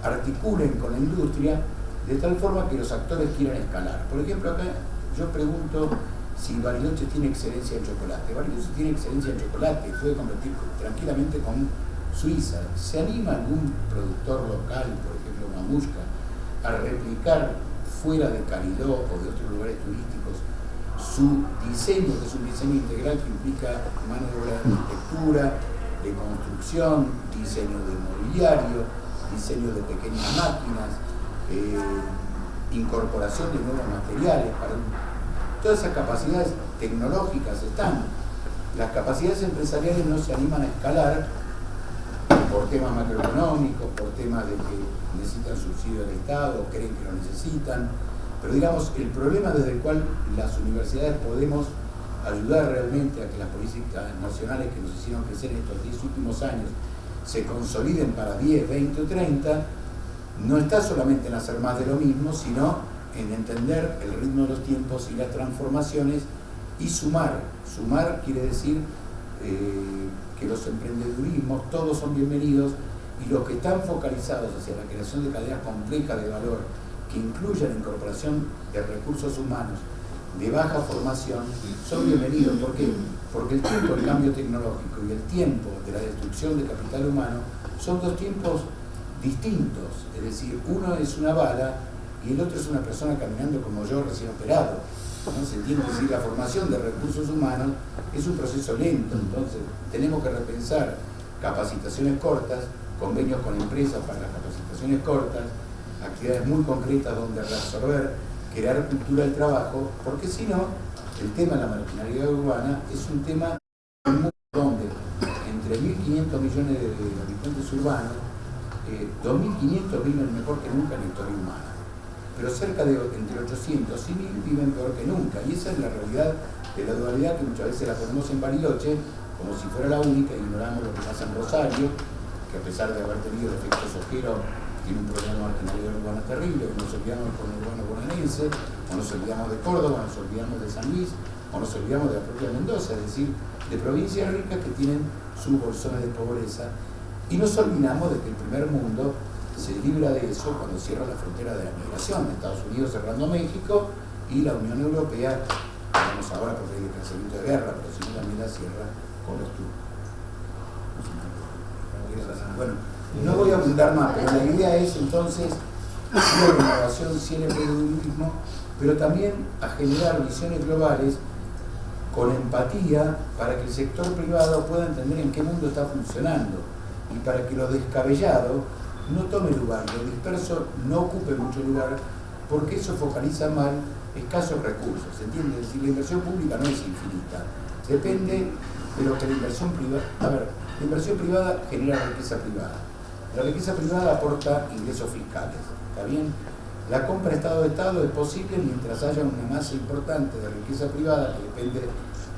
Speaker 5: articulen con la industria de tal forma que los actores quieran escalar. Por ejemplo, acá yo pregunto si Bariloche tiene excelencia en chocolate. Bariloche tiene excelencia en chocolate, puede competir tranquilamente con Suiza. ¿Se anima algún productor local, por ejemplo Mamushka, a replicar fuera de Cariló o de otros lugares turísticos su diseño, que es un diseño integral que implica mano de obra de arquitectura, de construcción, diseño de mobiliario, diseño de pequeñas máquinas, incorporación de nuevos materiales? Todas esas capacidades tecnológicas están. Las capacidades empresariales no se animan a escalar por temas macroeconómicos, por temas de que necesitan subsidio del Estado, o creen que lo necesitan, pero digamos, el problema desde el cual las universidades podemos ayudar realmente a que las políticas nacionales que nos hicieron crecer en estos 10 últimos años se consoliden para 10, 20 o 30, no está solamente en hacer más de lo mismo, sino en entender el ritmo de los tiempos y las transformaciones y sumar. Sumar quiere decir que los emprendedurismos todos son bienvenidos, y los que están focalizados hacia la creación de cadenas complejas de valor que incluyan la incorporación de recursos humanos de baja formación son bienvenidos. ¿Por qué? Porque el tiempo del cambio tecnológico y el tiempo de la destrucción de capital humano son dos tiempos distintos, es decir, uno es una bala y el otro es una persona caminando como yo recién operado, ¿no? Se entiende, es decir, la formación de recursos humanos es un proceso lento, entonces tenemos que repensar capacitaciones cortas, convenios con empresas para las capacitaciones cortas, actividades muy concretas donde reabsorber, crear cultura del trabajo, porque si no, el tema de la marginalidad urbana es un tema donde entre 1.500 millones de habitantes urbanos, 2.500 viven mejor que nunca en la historia humana, pero cerca de entre 800 y 1.000 viven peor que nunca, y esa es la realidad de la dualidad que muchas veces la ponemos en Bariloche como si fuera la única, y ignoramos lo que pasa en Rosario, que a pesar de haber tenido el efecto Sojero, tiene un problema de marginalidad urbana terrible, o nos olvidamos del conurbano bonaerense, o nos olvidamos de Córdoba, o nos olvidamos de San Luis, o nos olvidamos de la propia Mendoza, es decir, de provincias ricas que tienen sus bolsones de pobreza, y nos olvidamos de que el primer mundo se libra de eso cuando cierra la frontera de la migración, Estados Unidos cerrando México y la Unión Europea, digamos ahora porque hay pensamiento de guerra, pero si no también la cierra con los turcos. Bueno, no voy a abundar más, pero la idea es entonces sí la innovación, sí el emprendedurismo, pero también a generar visiones globales con empatía para que el sector privado pueda entender en qué mundo está funcionando y para que lo descabellado no tome lugar, lo disperso no ocupe mucho lugar, porque eso focaliza mal escasos recursos, ¿entiendes? Es decir, la inversión pública no es infinita, depende de lo que la inversión privada... A ver, la inversión privada genera riqueza privada. La riqueza privada aporta ingresos fiscales, ¿está bien? La compra Estado-Estado es posible mientras haya una masa importante de riqueza privada que depende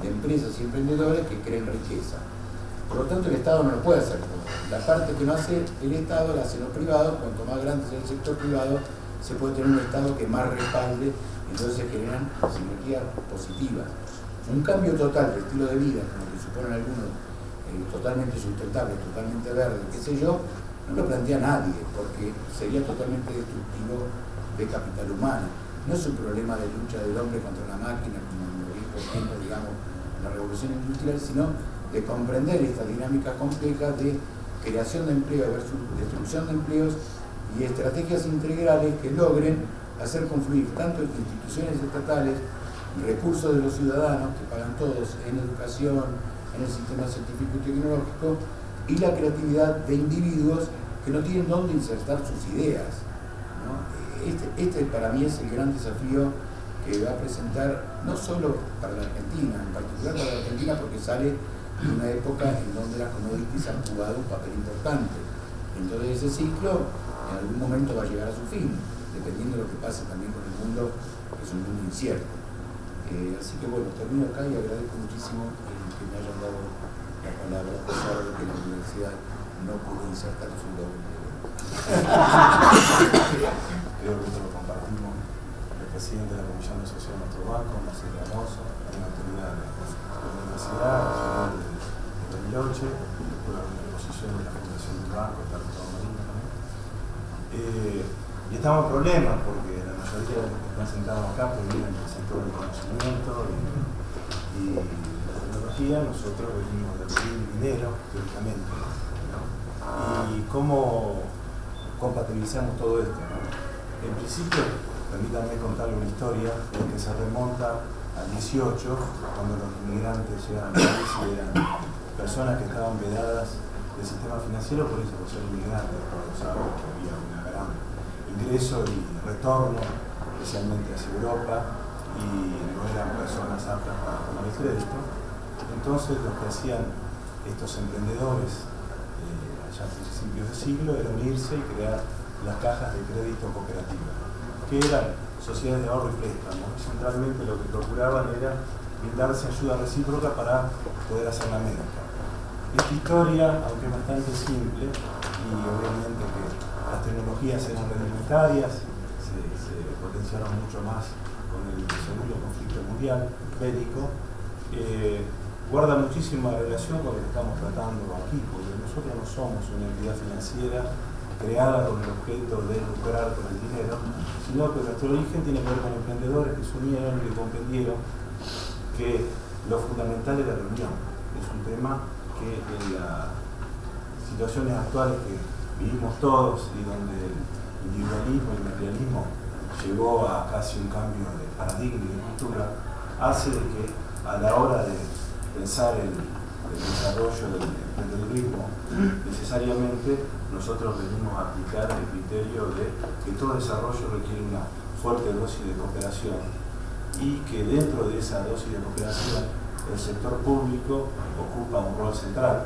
Speaker 5: de empresas y emprendedores que creen riqueza. Por lo tanto, el Estado no lo puede hacer todo. La parte que no hace el Estado la hacen los privados. Cuanto más grande sea el sector privado, se puede tener un Estado que más respalde, entonces se generan sinergias positivas. Un cambio total de estilo de vida, como que suponen algunos, totalmente sustentable, totalmente verde, qué sé yo, no lo plantea nadie, porque sería totalmente destructivo de capital humano. No es un problema de lucha del hombre contra la máquina, como lo dijo Keynes, digamos, en la revolución industrial, sino de comprender estas dinámicas complejas de creación de empleo versus destrucción de empleos y estrategias integrales que logren hacer confluir tanto instituciones estatales, recursos de los ciudadanos que pagan todos en educación, en el sistema científico y tecnológico, y la creatividad de individuos que no tienen dónde insertar sus ideas, ¿no? Este para mí es el gran desafío que va a presentar no solo para la Argentina, en particular para la Argentina porque sale de una época en donde las commodities han jugado un papel importante. Entonces ese ciclo en algún momento va a llegar a su fin, dependiendo de lo que pase también con el mundo, que es un mundo incierto. Así que bueno, termino acá y agradezco muchísimo que me hayan dado la palabra, a pesar de que la universidad no pudo insertar su doble.
Speaker 6: Creo que esto lo compartimos. El presidente de la Comisión de Asociación de nuestro banco, Marcelo Alonso, la autoridad de la universidad, de Bariloche, después la exposición de la Fundación del Banco, está todo Marino también. Y estamos en problemas porque la mayoría de los que están sentados acá provienen del sector del conocimiento y la tecnología. Nosotros venimos del dinero, teóricamente, ¿no? Y cómo compatibilizamos todo esto, ¿no? En principio, permítanme contarle una historia que se remonta al 18, cuando los inmigrantes llegan al país y eran personas que estaban vedadas del sistema financiero por eso, por ser inmigrantes, todos saben que había un gran ingreso y retorno, especialmente hacia Europa, y no eran personas aptas para tomar el crédito. Entonces lo que hacían estos emprendedores allá a principios de siglo era unirse y crear las cajas de crédito cooperativa, que eran sociedades de ahorro y préstamo. Centralmente lo que procuraban era brindarse ayuda recíproca para poder hacer la mezcla. Esta historia, aunque es bastante simple, y obviamente que las tecnologías eran reglamentarias, se potenciaron mucho más con el segundo conflicto mundial bélico, guarda muchísima relación con lo que estamos tratando aquí, porque nosotros no somos una entidad financiera creada con el objeto de lucrar con el dinero, sino que nuestro origen tiene que ver con emprendedores que se unieron y que comprendieron que lo fundamental es la reunión. Es un tema que en las situaciones actuales que vivimos todos y donde el individualismo y el materialismo llegó a casi un cambio de paradigma y de cultura, hace de que a la hora de pensar el desarrollo del emprendedurismo, necesariamente nosotros venimos a aplicar el criterio de que todo desarrollo requiere una fuerte dosis de cooperación y que dentro de esa dosis de cooperación el sector público ocupa un rol central.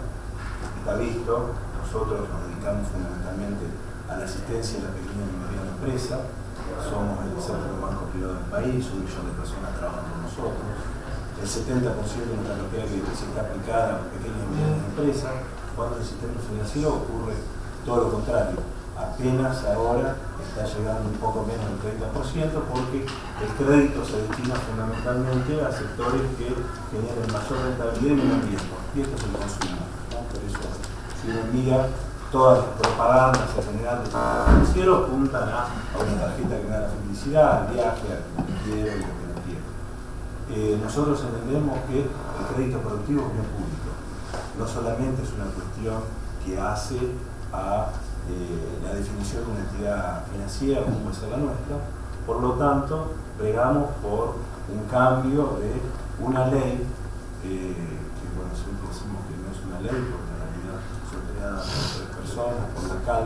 Speaker 6: Está visto, nosotros nos dedicamos fundamentalmente a la asistencia de la pequeña y mediana empresa, somos el séptimo banco privado del país, 1 millón de personas trabajan con nosotros, el 70% de nuestra cartera que está aplicada a pequeñas y medianas empresas, cuando el sistema financiero ocurre todo lo contrario. Apenas ahora está llegando un poco menos del 30% porque el crédito se destina fundamentalmente a sectores que generan mayor rentabilidad y menor riesgo. Y esto es el consumo, ¿no? Por eso, si uno mira, todas las propagandas en general del sector financiero apuntan a una tarjeta que da la felicidad, al viaje, al que no quiero y lo que no quiero. Nosotros entendemos que el crédito productivo es bien público. No solamente es una cuestión que hace a la definición de una entidad financiera como puede ser la nuestra, por lo tanto, bregamos por un cambio de una ley que bueno, siempre decimos que no es una ley, porque en realidad fue creada por 3 personas, por la CAL,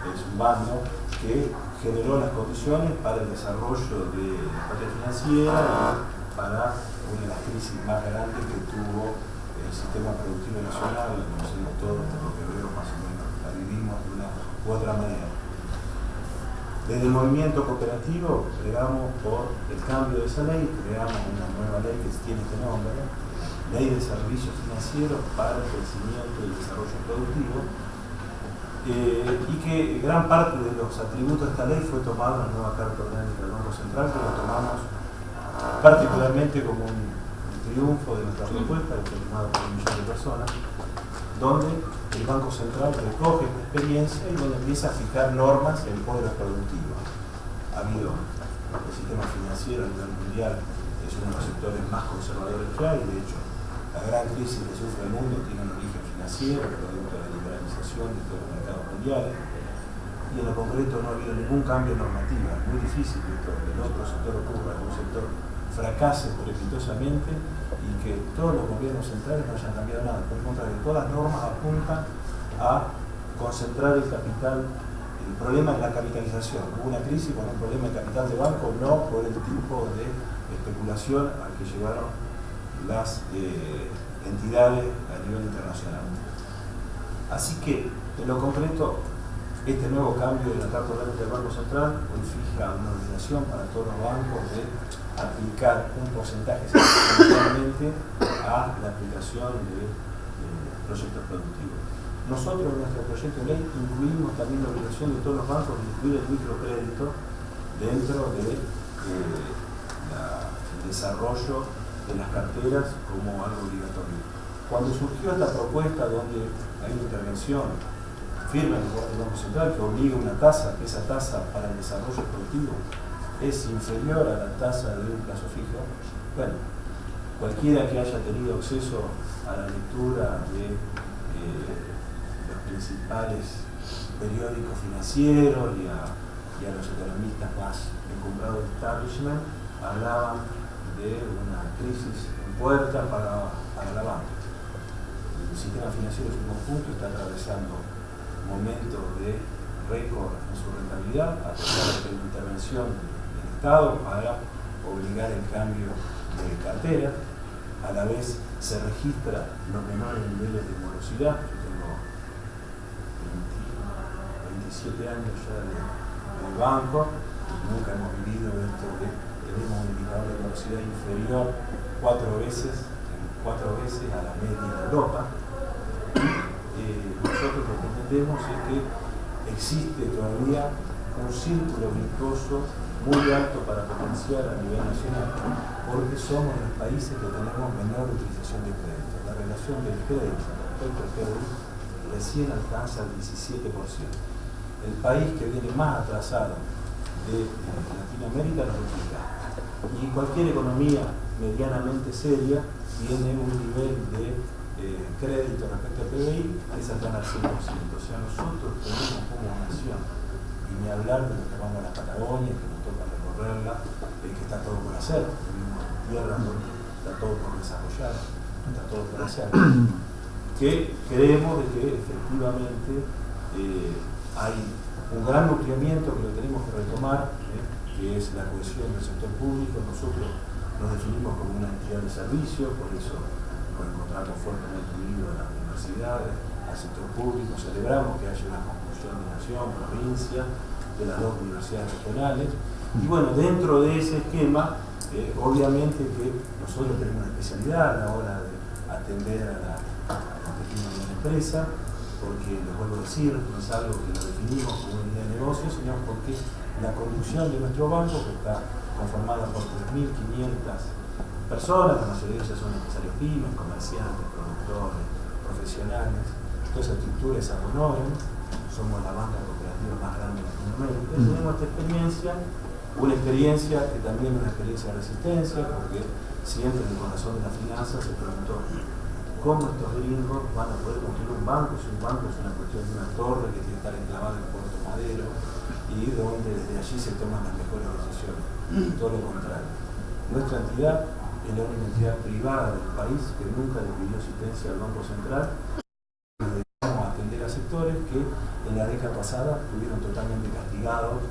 Speaker 6: es un bando que generó las condiciones para el desarrollo de la patria financiera y para una de las crisis más grandes que tuvo el sistema productivo nacional, lo conocemos todos, por lo que veo más o menos, la vivimos de una u otra manera. Desde el movimiento cooperativo bregamos por el cambio de esa ley, creamos una nueva ley que tiene este nombre, Ley de Servicios Financieros para el Crecimiento y el Desarrollo Productivo, y que gran parte de los atributos de esta ley fue tomado en la nueva Carta Orgánica del Banco Central, que lo tomamos particularmente como un triunfo de nuestra propuesta, firmada por 1 millón de personas, donde el Banco Central recoge esta experiencia y donde empieza a fijar normas en poder productivo. Ha habido el sistema financiero a nivel mundial, es uno de los sectores más conservadores que hay, de hecho, la gran crisis que sufre el mundo tiene un origen financiero, producto de la liberalización de todos los mercados mundiales, y en lo concreto no ha habido ningún cambio normativo. Es muy difícil que el otro sector ocurra, que un sector fracase estrepitosamente y que todos los gobiernos centrales no hayan cambiado nada. Por el contrario, todas las normas apuntan a concentrar el capital. El problema es la capitalización. Hubo una crisis con un problema de capital de banco, no por el tipo de especulación al que llevaron las entidades a nivel internacional. Así que, en lo concreto, este nuevo cambio de la Carta Orgánica del Banco Central hoy fija una obligación para todos los bancos de aplicar un porcentaje significativamente a la aplicación de proyectos productivos. Nosotros en nuestro proyecto de ley incluimos también la obligación de todos los bancos de incluir el microcrédito dentro de el desarrollo de las carteras como algo obligatorio. Cuando surgió esta propuesta donde hay una intervención firme del Banco Central que obliga una tasa, que esa tasa para el desarrollo productivo es inferior a la tasa de un plazo fijo, bueno, cualquiera que haya tenido acceso a la lectura de los principales periódicos financieros y a los economistas más encumbrados del establishment hablaban de una crisis en puerta para la banca. El sistema financiero en su conjunto está atravesando momentos de récord en su rentabilidad, a pesar de la intervención del Estado para obligar el cambio de cartera. A la vez se registra los menores niveles de morosidad. Yo tengo 27 años ya del banco, nunca hemos vivido esto de tenemos un indicador de morosidad inferior 4 veces a la media de Europa. Nosotros lo que entendemos es que existe todavía un círculo virtuoso muy alto para potenciar a nivel nacional, porque somos los países que tenemos menor utilización de crédito. La relación del crédito respecto al PBI recién alcanza el 17%. El país que viene más atrasado de Latinoamérica lo duplica. Y cualquier economía medianamente seria tiene un nivel de crédito respecto al PBI que es cercano al 100%. O sea, nosotros tenemos como nación, y ni hablar de lo que vamos a la Patagonia, que nos toca recorrerla, que está todo por hacer, vivimos en tierra donde está todo por desarrollar, está todo por hacer, que creemos de que efectivamente hay un gran nucleamiento que lo tenemos que retomar, que es la cohesión del sector público. Nosotros nos definimos como una entidad de servicio, por eso nos encontramos fuertemente unidos a las universidades, al sector público. Celebramos que haya una construcción de nación, provincia, de las 2 universidades regionales. Y bueno, dentro de ese esquema, obviamente que nosotros tenemos una especialidad a la hora de atender a la pequeña y mediana empresa, porque les vuelvo a decir, no es algo que lo definimos como una unidad de negocio, sino porque la conducción de nuestro banco, que está conformada por 3.500 personas, la mayoría de ellas son empresarios pymes, comerciantes, productores, profesionales, toda esa estructura es Agonoren, somos la banca cooperativa más grande de Latinoamérica. Tenemos esta experiencia, una experiencia que también es una experiencia de resistencia, porque siempre en el corazón de la finanza se preguntó cómo estos gringos van a poder construir un banco, si un banco es una cuestión de una torre que tiene que estar enclavada en Puerto Madero y donde desde allí se toman las mejores decisiones. Todo lo contrario. Nuestra entidad es la única entidad privada del país que nunca le pidió asistencia al Banco Central. Nos dedicamos a atender a sectores que en la década pasada estuvieron totalmente castigados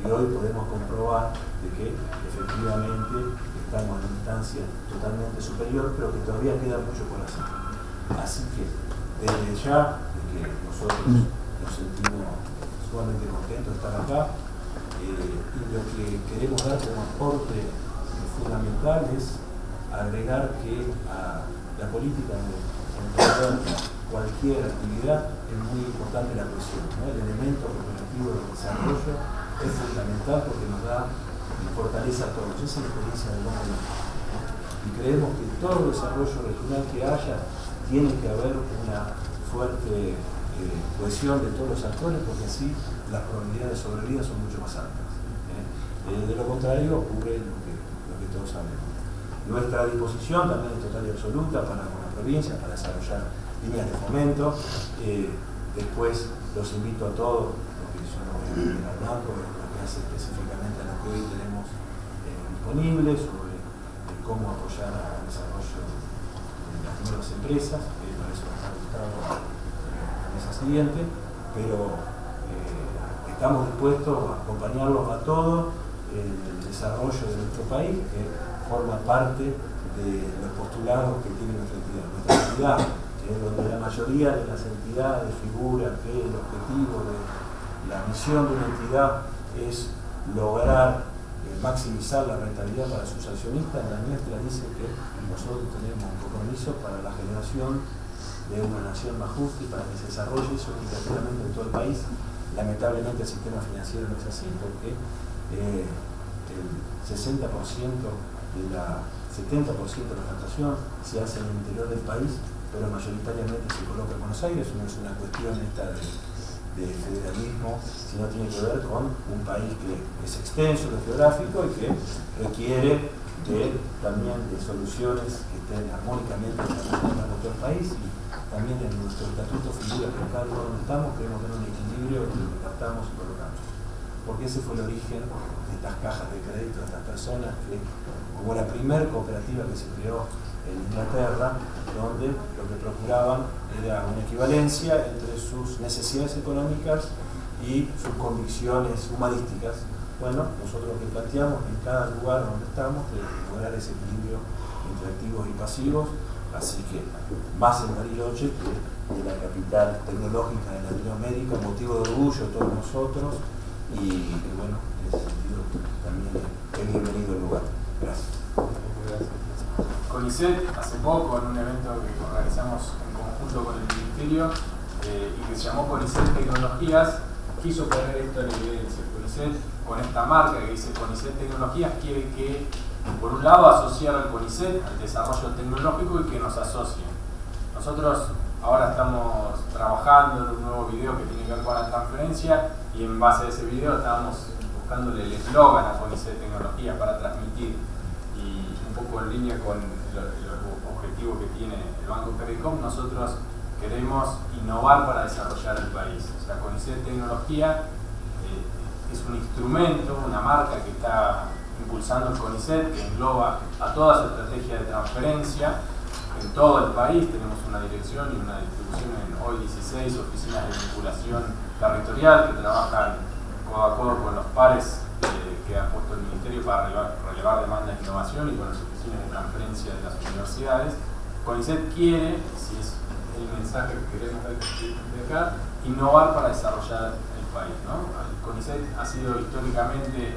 Speaker 6: y hoy podemos comprobar de que efectivamente estamos en una instancia totalmente superior, pero que todavía queda mucho por hacer. Así que desde ya, de que nosotros nos sentimos sumamente contentos de estar acá, y lo que queremos dar como aporte fundamental es agregar que a la política de emprender cualquier actividad es muy importante la cohesión, ¿no? El elemento cooperativo del desarrollo es fundamental porque nos da y fortalece a todos. Esa es la experiencia del banco. Y creemos que todo desarrollo regional que haya tiene que haber una fuerte cohesión de todos los actores, porque así las probabilidades de sobrevida son mucho más altas. De lo contrario ocurre lo que todos sabemos. Nuestra disposición también es total y absoluta para con la provincia, para desarrollar líneas de fomento. Después los invito a todos, porque yo no voy a ir al banco, lo que hace específicamente a lo que hoy tenemos disponible sobre cómo apoyar al desarrollo de las nuevas empresas, para eso está Gustavo en esa siguiente. pero estamos dispuestos a acompañarlos a todos en el desarrollo de nuestro país, que forma parte de los postulados que tiene nuestra entidad. Nuestra entidad, donde la mayoría de las entidades figura que el objetivo de la misión de una entidad es lograr maximizar la rentabilidad para sus accionistas, la nuestra dice que nosotros tenemos un compromiso para la generación de una nación más justa y para que se desarrolle eso equitativamente en todo el país. Lamentablemente el sistema financiero no es así, porque el 70% de la captación se hace en el interior del país, pero mayoritariamente se coloca en Buenos Aires. No es una cuestión esta de federalismo, sino tiene que ver con un país que es extenso, que es geográfico y que requiere también de soluciones que estén armónicamente para todo el país. Y también en nuestro estatuto figura que cada lugar donde estamos queremos tener un equilibrio entre lo que captamos y colocamos. Porque ese fue el origen de estas cajas de crédito, de estas personas que, como la primer cooperativa que se creó en Inglaterra, donde lo que procuraban era una equivalencia entre sus necesidades económicas y sus convicciones humanísticas. Bueno, nosotros lo que planteamos en cada lugar donde estamos es lograr ese equilibrio entre activos y pasivos, así que más en Bariloche, que de la capital tecnológica de Latinoamérica, motivo de orgullo de todos nosotros, y que bueno, en ese sentido también es bienvenido el lugar. Gracias.
Speaker 7: CONICET, hace poco, en un evento que organizamos en conjunto con el Ministerio y que se llamó CONICET Tecnologías, quiso poner esto en evidencia. CONICET, con esta marca que dice CONICET Tecnologías, quiere que, por un lado, asociar al CONICET al desarrollo tecnológico y que nos asocien. Nosotros ahora estamos trabajando en un nuevo video que tiene que ver con la transferencia y en base a ese video estábamos buscándole el eslogan a CONICET Tecnologías para transmitir, y un poco en línea con el objetivo que tiene el Banco Credicom. Nosotros queremos innovar para desarrollar el país. O sea, CONICET Tecnología es un instrumento, una marca que está impulsando el CONICET, que engloba a toda su estrategia de transferencia en todo el país. Tenemos una dirección y una distribución en hoy 16 oficinas de vinculación territorial que trabajan codo a codo con los pares que ha puesto el Ministerio para relevar demandas de innovación y con las oficinas de transferencia de las universidades. CONICET quiere, si es el mensaje que queremos dejar, innovar para desarrollar el país, ¿no? El CONICET ha sido históricamente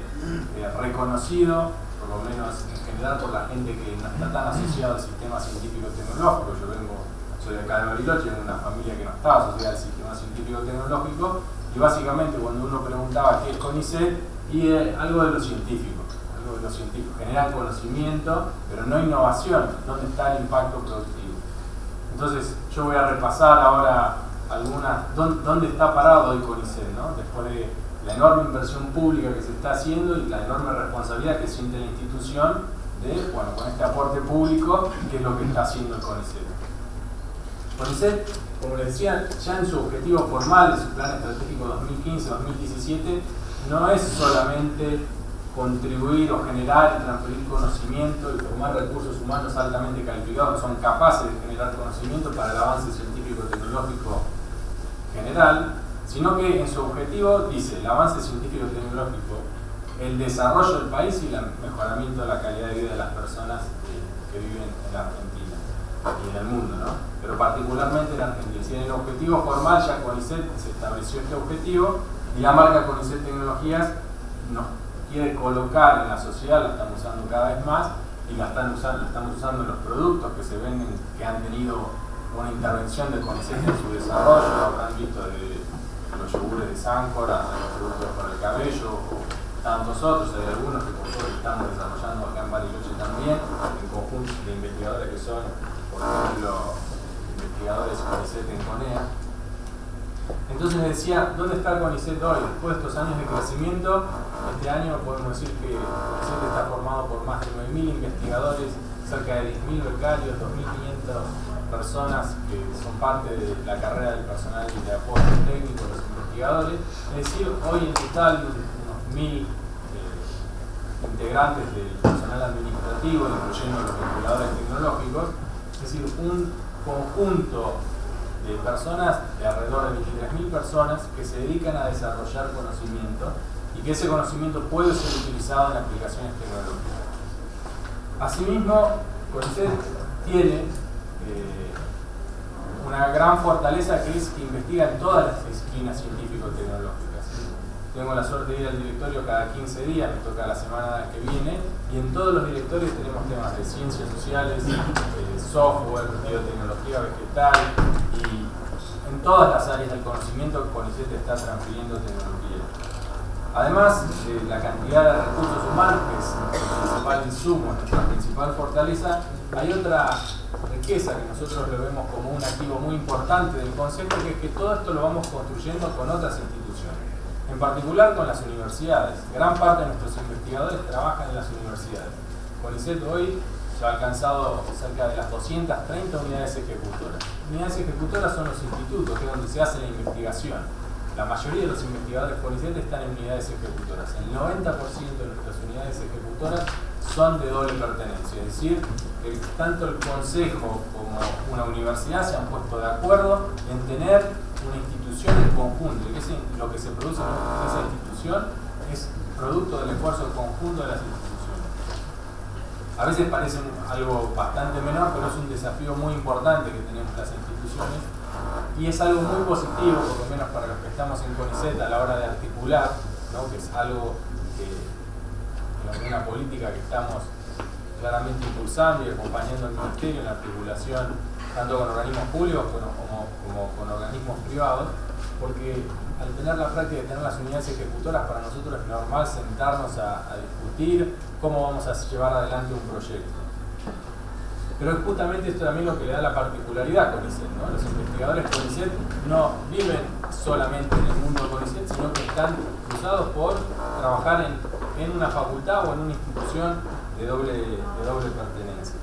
Speaker 7: reconocido, por lo menos en general, por la gente que no está tan asociada al sistema científico-tecnológico. Soy de acá de Bariloche, en una familia que no estaba asociada al sistema científico-tecnológico, y básicamente cuando uno preguntaba qué es CONICET, y algo de lo científico, generar conocimiento, pero no innovación. ¿Dónde está el impacto productivo? Entonces yo voy a repasar ahora dónde está parado hoy CONICET, ¿no? Después de la enorme inversión pública que se está haciendo y la enorme responsabilidad que siente la institución de, bueno, con este aporte público, qué es lo que está haciendo el CONICET. CONICET, como les decía, ya en su objetivo formal de su plan estratégico 2015-2017, no es solamente contribuir o generar y transferir conocimiento y formar recursos humanos altamente calificados que son capaces de generar conocimiento para el avance científico-tecnológico general, sino que en su objetivo dice el avance científico-tecnológico, el desarrollo del país y el mejoramiento de la calidad de vida de las personas que viven en la Argentina y en el mundo, ¿no? Pero particularmente en Argentina. Si en el objetivo formal ya CONICET se estableció este objetivo, y la marca CONICET Tecnologías nos quiere colocar en la sociedad, la estamos usando cada vez más, y la estamos usando en los productos que se venden, que han tenido una intervención de CONICET en su desarrollo. Habrán visto de los yogures de Sancor hasta los productos para el cabello, o tantos otros. Hay algunos que estamos desarrollando acá en Bariloche también, en conjunto de investigadores que son, por ejemplo, investigadores CONICET en CONEA. Entonces les decía, ¿dónde está CONICET hoy? Después de estos años de crecimiento, este año podemos decir que CONICET está formado por más de 9.000 investigadores, cerca de 10.000 becarios, 2.500 personas que son parte de la carrera del personal de apoyo técnico, los investigadores. Es decir, hoy en total unos 1.000 integrantes del personal administrativo, incluyendo los vinculadores tecnológicos, es decir, un conjunto de personas, de alrededor de 23.000 personas, que se dedican a desarrollar conocimiento y que ese conocimiento puede ser utilizado en aplicaciones tecnológicas. Asimismo, CONICET tiene una gran fortaleza, que es que investiga en todas las disciplinas científico-tecnológicas. Tengo la suerte de ir al directorio cada 15 días, me toca la semana que viene, y en todos los directorios tenemos temas de ciencias sociales, software, biotecnología vegetal, y en todas las áreas del conocimiento CONICET está transfiriendo tecnología. Además de la cantidad de recursos humanos, que es nuestro principal insumo, nuestra principal fortaleza, hay otra riqueza que nosotros lo vemos como un activo muy importante del Consejo, que es que todo esto lo vamos construyendo con otras instituciones, en particular con las universidades. Gran parte de nuestros investigadores trabajan en las universidades. CONICET hoy ya ha alcanzado cerca de las 230 unidades ejecutoras. Unidades ejecutoras son los institutos, que es donde se hace la investigación. La mayoría de los investigadores CONICET están en unidades ejecutoras. El 90% de nuestras unidades ejecutoras son de doble pertenencia, es decir, que tanto el Consejo como una universidad se han puesto de acuerdo en tener una institución en conjunto, y que lo que se produce en esa institución es producto del esfuerzo conjunto de las instituciones. A veces parece algo bastante menor, pero es un desafío muy importante que tenemos las instituciones, y es algo muy positivo, por lo menos para los que estamos en CONICET, a la hora de articular, ¿no? Que es algo que una política que estamos claramente impulsando y acompañando al Ministerio en la articulación tanto con organismos públicos como con organismos privados, porque al tener la práctica de tener las unidades ejecutoras, para nosotros es normal sentarnos a discutir cómo vamos a llevar adelante un proyecto. Pero es justamente esto también lo que le da la particularidad a CONICET, ¿no? Los investigadores CONICET no viven solamente en el mundo CONICET, sino que están cruzados por trabajar en una facultad o en una institución de doble pertenencia.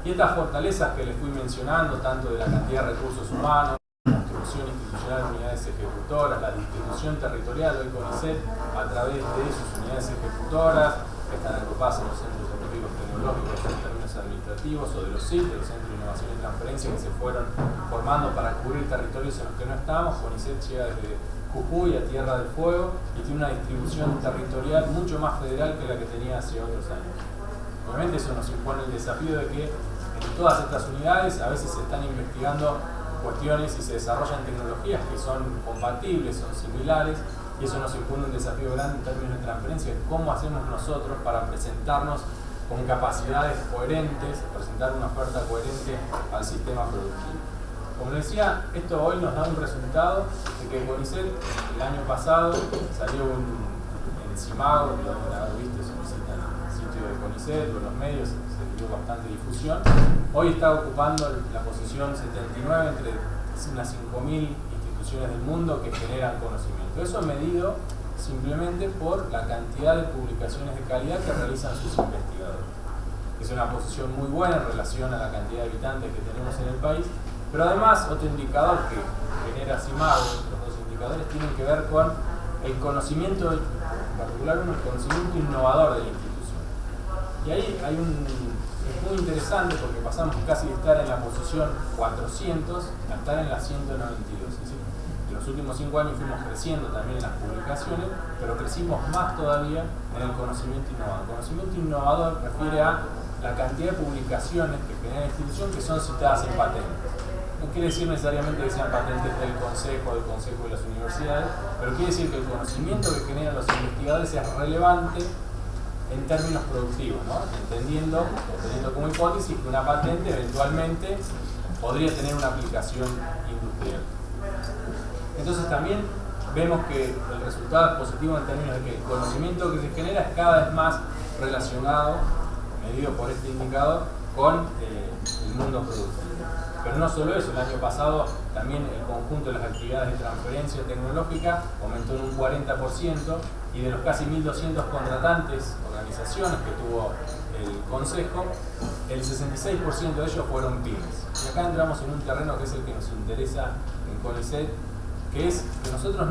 Speaker 7: Y estas fortalezas que les fui mencionando, tanto de la cantidad de recursos humanos, la construcción institucional de unidades ejecutoras, la distribución territorial del CONICET a través de sus unidades ejecutoras, que están agrupadas en los centros científicos tecnológicos en términos administrativos, o de los CIT, de los Centros de Innovación y Transferencia, que se fueron formando para cubrir territorios en los que no estábamos. CONICET llega desde Jujuy a Tierra del Fuego y tiene una distribución territorial mucho más federal que la que tenía hace otros años. Obviamente eso nos impone el desafío de que en todas estas unidades a veces se están investigando cuestiones y se desarrollan tecnologías que son compatibles, son similares, y eso nos impone un desafío grande en términos de transferencia. ¿Cómo hacemos nosotros para presentarnos con capacidades coherentes, presentar una oferta coherente al sistema productivo? Como les decía, esto hoy nos da un resultado de que CONICET el año pasado salió en CIMAGO, lo deben haber visto si visitan el sitio de CONICET o los medios, se dio bastante difusión. Hoy está ocupando la posición 79 entre unas 5.000 instituciones del mundo que generan conocimiento. Eso medido simplemente por la cantidad de publicaciones de calidad que realizan sus investigadores. Es una posición muy buena en relación a la cantidad de habitantes que tenemos en el país, pero además otro indicador que genera CIMAGO, los dos indicadores, tienen que ver con el conocimiento, en particular el conocimiento innovador de la institución. Y ahí es muy interesante porque pasamos casi de estar en la posición 400 a estar en la 192. Es decir, en los últimos 5 años fuimos creciendo también en las publicaciones, pero crecimos más todavía en el conocimiento innovador. El conocimiento innovador refiere a la cantidad de publicaciones que genera la institución que son citadas en patentes. No quiere decir necesariamente que sean patentes del Consejo de las universidades, pero quiere decir que el conocimiento que generan los investigadores es relevante en términos productivos, ¿no? Entendiendo o teniendo como hipótesis que una patente eventualmente podría tener una aplicación industrial. Entonces también vemos que el resultado es positivo en términos de que el conocimiento que se genera es cada vez más relacionado, medido por este indicador, con el mundo productivo. Pero no solo eso, el año pasado también el conjunto de las actividades de transferencia tecnológica aumentó en un 40%, y de los casi 1.200 contratantes, organizaciones que tuvo el Consejo, el 66% de ellos fueron pymes. Y acá entramos en un terreno que es el que nos interesa en CONICET, que es que nosotros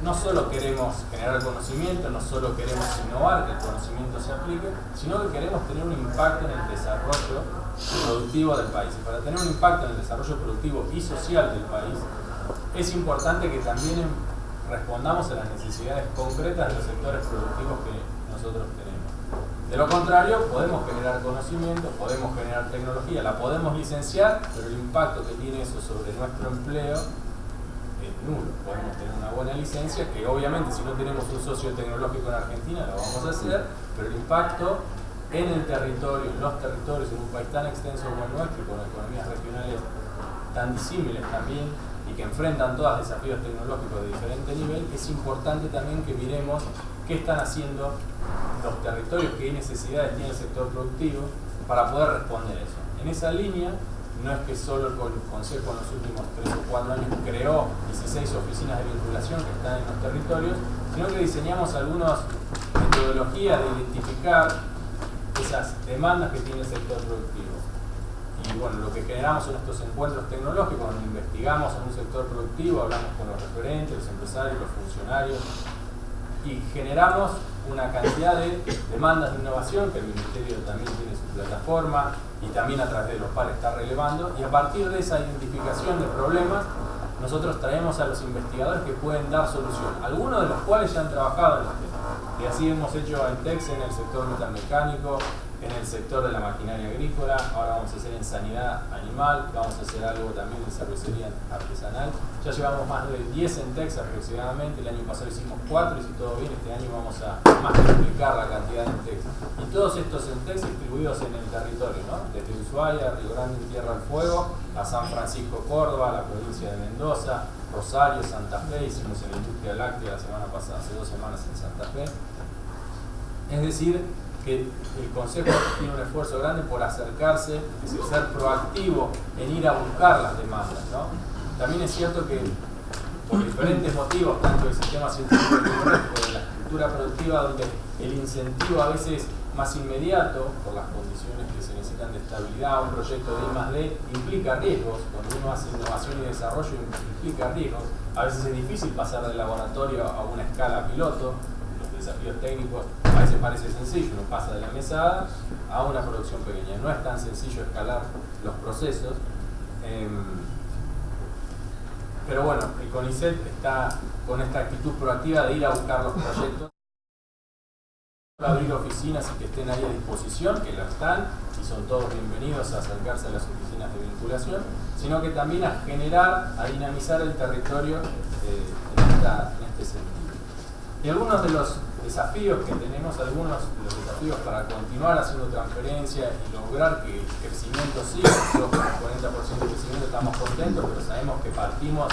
Speaker 7: no solo queremos generar conocimiento, no solo queremos innovar, que el conocimiento se aplique, sino que queremos tener un impacto en el desarrollo productivo del país. Y para tener un impacto en el desarrollo productivo y social del país, es importante que también respondamos a las necesidades concretas de los sectores productivos que nosotros tenemos. De lo contrario, podemos generar conocimiento, podemos generar tecnología, la podemos licenciar, pero el impacto que tiene eso sobre nuestro empleo es nulo. Podemos tener una buena licencia, que obviamente si no tenemos un socio tecnológico en Argentina lo vamos a hacer, pero el impacto en el territorio, en los territorios, en un país tan extenso como el nuestro, con economías regionales tan disímiles también, y que enfrentan todos desafíos tecnológicos de diferente nivel, es importante también que miremos qué están haciendo los territorios, qué necesidades tiene el sector productivo para poder responder eso. En esa línea, no es que solo el Consejo en los últimos 3 o 4 años creó 16 oficinas de vinculación que están en los territorios, sino que diseñamos algunas metodologías de identificar esas demandas que tiene el sector productivo. Y bueno, lo que generamos son estos encuentros tecnológicos donde investigamos en un sector productivo, hablamos con los referentes, los empresarios, los funcionarios, y generamos una cantidad de demandas de innovación que el Ministerio también tiene su plataforma y también a través de los pares está relevando, y a partir de esa identificación de problemas nosotros traemos a los investigadores que pueden dar solución, algunos de los cuales ya han trabajado en el tema, y así hemos hecho en TEX en el sector metalmecánico, en el sector de la maquinaria agrícola, ahora vamos a hacer en sanidad animal, vamos a hacer algo también en cervecería artesanal. Ya llevamos más de 10 en TEX aproximadamente, el año pasado hicimos 4 y si todo bien este año vamos a más que duplicar la cantidad en TEX. Y todos estos en TEX distribuidos en el territorio, ¿no? Desde Ushuaia, Río Grande en Tierra del Fuego, a San Francisco, Córdoba, la provincia de Mendoza, Rosario, Santa Fe, hicimos en la industria láctea la semana pasada, hace 2 semanas en Santa Fe. Es decir, que el Consejo tiene un esfuerzo grande por acercarse, es decir, ser proactivo en ir a buscar las demandas, ¿no? También es cierto que por diferentes motivos, tanto del sistema científico como de la estructura productiva, donde el incentivo a veces más inmediato, por las condiciones que se necesitan de estabilidad, un proyecto de I+D implica riesgos, cuando uno hace innovación y desarrollo implica riesgos, a veces es difícil pasar del laboratorio a una escala piloto, desafíos técnicos a veces parece sencillo, uno pasa de la mesada a una producción pequeña. No es tan sencillo escalar los procesos, pero bueno, el CONICET está con esta actitud proactiva de ir a buscar los proyectos, abrir oficinas y que estén ahí a disposición, que lo están y son todos bienvenidos a acercarse a las oficinas de vinculación, sino que también a generar, a dinamizar el territorio en este sentido. Y algunos de los desafíos que tenemos, algunos de los desafíos para continuar haciendo transferencia y lograr que el crecimiento siga, nosotros con el 40% de crecimiento estamos contentos, pero sabemos que partimos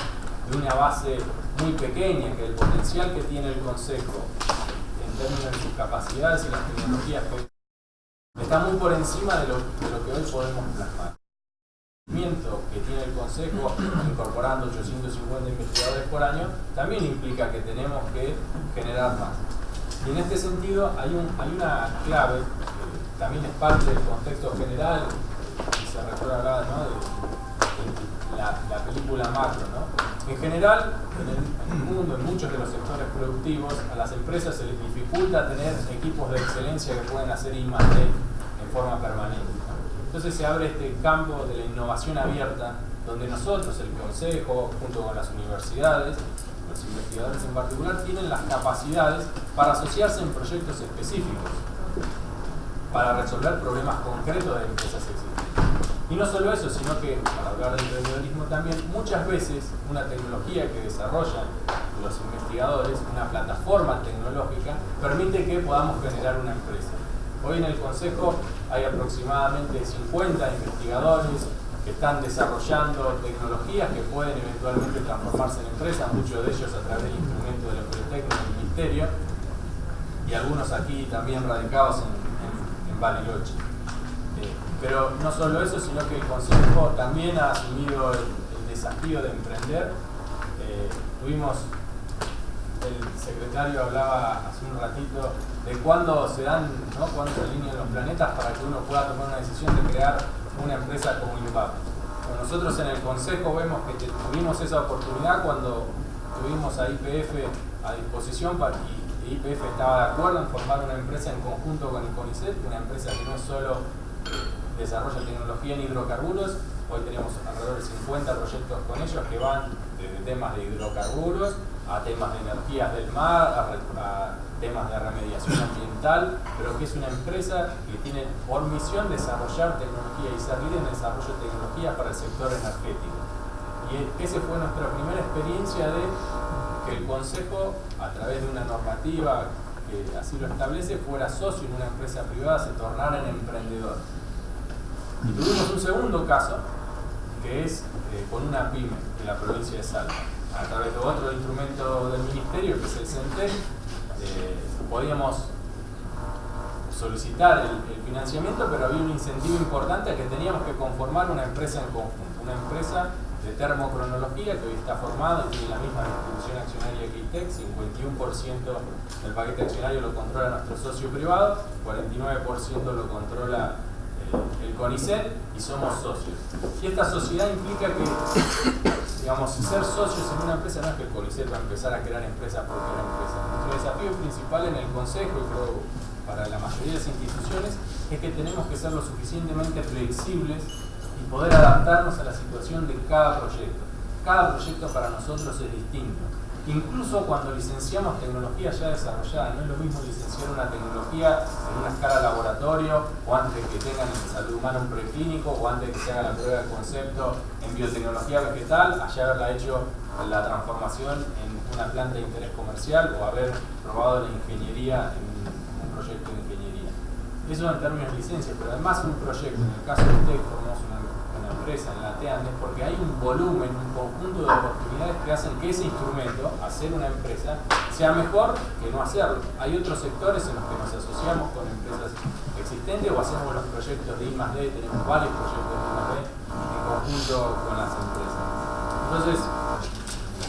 Speaker 7: de una base muy pequeña, que el potencial que tiene el Consejo en términos de sus capacidades y las tecnologías está muy por encima de lo que hoy podemos plasmar. El crecimiento que tiene el Consejo, incorporando 850 investigadores por año, también implica que tenemos que generar más. Y en este sentido hay una clave, que también es parte del contexto general, y se recuerda hablar, ¿no?, de la película macro, ¿no? En general, en el mundo, en muchos de los sectores productivos, a las empresas se les dificulta tener equipos de excelencia que pueden hacer I+D en forma permanente. Entonces se abre este campo de la innovación abierta, donde nosotros, el Consejo, junto con las universidades, los investigadores en particular, tienen las capacidades para asociarse en proyectos específicos, para resolver problemas concretos de empresas existentes. Y no solo eso, sino que, para hablar del emprendedores también, muchas veces una tecnología que desarrollan los investigadores, una plataforma tecnológica, permite que podamos generar una empresa. Hoy en el Consejo hay aproximadamente 50 investigadores que están desarrollando tecnologías que pueden eventualmente transformarse en empresas, muchos de ellos a través del instrumento de la Politécnica del Ministerio, y algunos aquí también radicados en Bariloche. Pero no solo eso, sino que el Consejo también ha asumido el desafío de emprender. El secretario hablaba hace un ratito de cuándo se dan, ¿no?, cuándo se alinean los planetas para que uno pueda tomar una decisión de crear una empresa como INVAP. Bueno, nosotros en el Consejo vemos que tuvimos esa oportunidad cuando tuvimos a YPF a disposición y YPF estaba de acuerdo en formar una empresa en conjunto con el CONICET, una empresa que no es solo desarrolla tecnología en hidrocarburos. Hoy tenemos alrededor de 50 proyectos con ellos que van desde temas de hidrocarburos a temas de energías del mar, a temas de remediación ambiental, pero que es una empresa que tiene por misión desarrollar tecnología y ser líder en el desarrollo de tecnología para el sector energético. Y esa fue nuestra primera experiencia de que el Consejo, a través de una normativa que así lo establece, fuera socio en una empresa privada, se tornara en emprendedor. Y tuvimos un segundo caso, que es con una pyme de la provincia de Salta. A través de otro instrumento del Ministerio, que es el CENTEC, podíamos solicitar el financiamiento, pero había un incentivo importante a que teníamos que conformar una empresa en conjunto, una empresa de termocronología que hoy está formada y tiene la misma distribución accionaria que ITEC. 51% del paquete accionario lo controla nuestro socio privado, 49% lo controla el CONICET y somos socios. Y esta sociedad implica que, digamos, ser socios en una empresa no es que el CONICET va a empezar a crear empresas por crear empresas. Nuestro desafío principal en el Consejo y creo para la mayoría de las instituciones es que tenemos que ser lo suficientemente flexibles y poder adaptarnos a la situación de cada proyecto. Cada proyecto para nosotros es distinto. Incluso cuando licenciamos tecnología ya desarrollada, no es lo mismo licenciar una tecnología en una escala laboratorio o antes de que tengan en salud humana un preclínico o antes de que se haga la prueba de concepto en biotecnología vegetal, allá haberla hecho la transformación en una planta de interés comercial o haber probado la ingeniería en un proyecto de ingeniería. Eso en términos de licencia, pero además un proyecto, en el caso de UTEC formamos una empresa en la TEANDES porque hay un volumen, un conjunto de oportunidades que hacen que ese instrumento, hacer una empresa, sea mejor que no hacerlo. Hay otros sectores en los que nos asociamos con empresas existentes o hacemos los proyectos de I+D, tenemos varios proyectos de I+D en conjunto con las empresas. Entonces,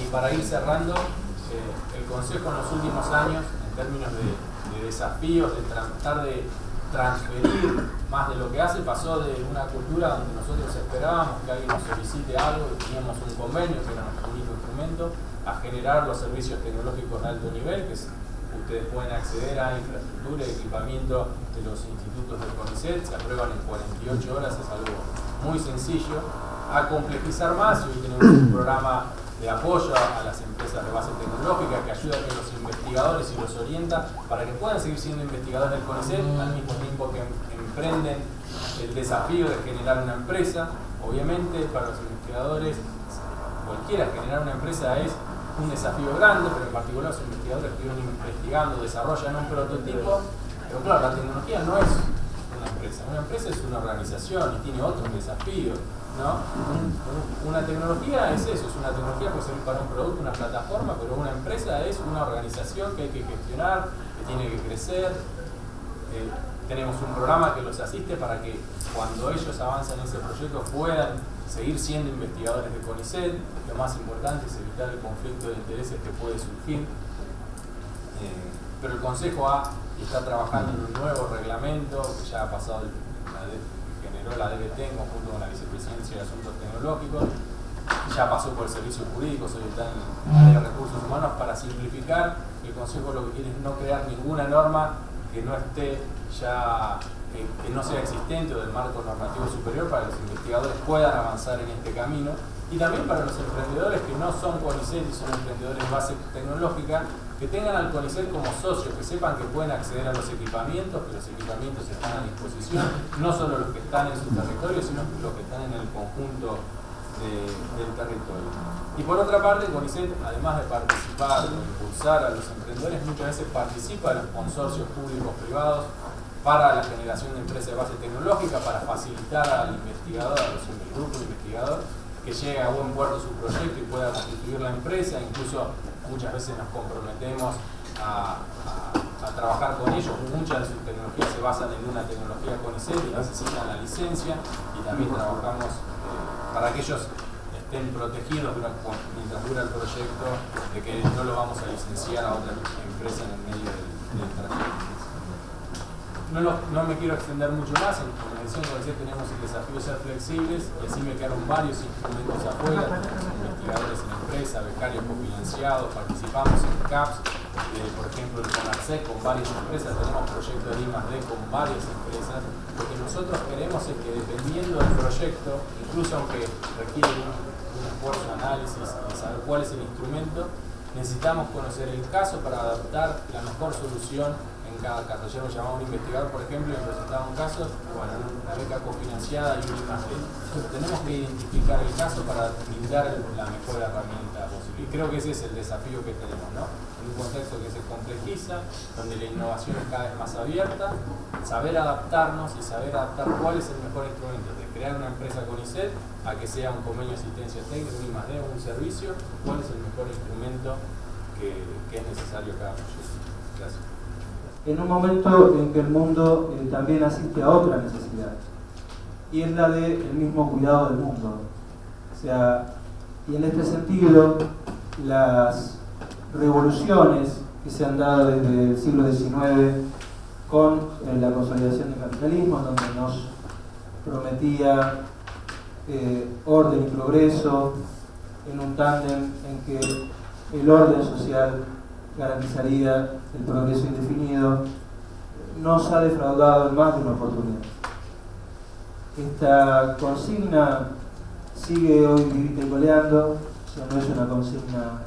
Speaker 7: y para ir cerrando, el Consejo en los últimos años, en términos de desafíos, de tratar de transferir más de lo que hace, pasó de una cultura donde nosotros esperábamos que alguien nos solicite algo y teníamos un convenio que era nuestro único instrumento, a generar los servicios tecnológicos de alto nivel, que ustedes pueden acceder a infraestructura y equipamiento de los institutos del CONICET, se aprueban en 48 horas, es algo muy sencillo, a complejizar más. Y hoy tenemos un programa de apoyo a las empresas de base tecnológica que ayuda a que los investigadores y los orienta para que puedan seguir siendo investigadores del CONICET al mismo tiempo que emprenden el desafío de generar una empresa. Obviamente para los investigadores cualquiera generar una empresa es un desafío grande, pero en particular los investigadores que vienen investigando, desarrollan un prototipo, pero claro, la tecnología no es una empresa es una organización y tiene otros desafíos, ¿no? Una tecnología es eso, es una tecnología puede servir para un producto, una plataforma, pero una empresa es una organización que hay que gestionar, que tiene que crecer. Tenemos un programa que los asiste para que cuando ellos avanzan en ese proyecto puedan seguir siendo investigadores de CONICET. Lo más importante es evitar el conflicto de intereses que puede surgir. Pero el Consejo está trabajando en un nuevo reglamento que ya ha pasado, generó la DBT en conjunto con la Vicepresidencia de Asuntos Tecnológicos, ya pasó por el Servicio Jurídico, hoy está en el área de Recursos Humanos para simplificar. El Consejo lo que quiere es no crear ninguna norma que no esté ya, que no sea existente o del marco normativo superior para que los investigadores puedan avanzar en este camino. Y también para los emprendedores que no son CONICET y son emprendedores de base tecnológica, que tengan al CONICET como socio, que sepan que pueden acceder a los equipamientos, que los equipamientos están a disposición, no solo los que están en su territorio, sino los que están en el conjunto del territorio. Y por otra parte, CONICET, además de participar o impulsar a los emprendedores, muchas veces participa en los consorcios públicos-privados para la generación de empresas de base tecnológica, para facilitar al investigador, al grupo de investigador, que llegue a buen puerto su proyecto y pueda constituir la empresa. Incluso muchas veces nos comprometemos a trabajar con ellos. Muchas de sus tecnologías se basan en una tecnología CONICET y necesitan la licencia, y también trabajamos para que ellos estén protegidos mientras dura el proyecto, de que no lo vamos a licenciar a otra empresa en el medio del trayecto. No me quiero extender mucho más. En la edición de CONICET tenemos el desafío de ser flexibles, y así me quedaron varios instrumentos afuera. Tenemos investigadores en empresa, becarios cofinanciados, participamos en CAPS, por ejemplo, el CONARSEC con varias empresas, tenemos proyectos de I+D con varias empresas. Lo que nosotros queremos es que dependiendo del proyecto, incluso aunque requiere un esfuerzo de análisis y saber cuál es el instrumento, necesitamos conocer el caso para adaptar la mejor solución en cada caso. Ayer nos llamaba un investigador, por ejemplo, y presentaba un caso, bueno, una beca cofinanciada y un I+D. Tenemos que identificar el caso para brindar la mejor herramienta posible. Y creo que ese es el desafío que tenemos, ¿no? En un contexto que se complejiza, donde la innovación es cada vez más abierta, saber adaptarnos y saber adaptar cuál es el mejor instrumento, de crear una empresa con ICET a que sea un convenio de asistencia técnica, un I+D o un servicio, cuál es el mejor instrumento que es necesario cada proyecto. Gracias.
Speaker 8: En un momento en que el mundo también asiste a otra necesidad, y es la del mismo cuidado del mundo. O sea, y en este sentido, las revoluciones que se han dado desde el siglo XIX con la consolidación del capitalismo, donde nos prometía orden y progreso en un tándem en que el orden social garantizaría el progreso indefinido, nos ha defraudado en más de una oportunidad. Esta consigna sigue hoy vivita y coleando, o sea, no es una consigna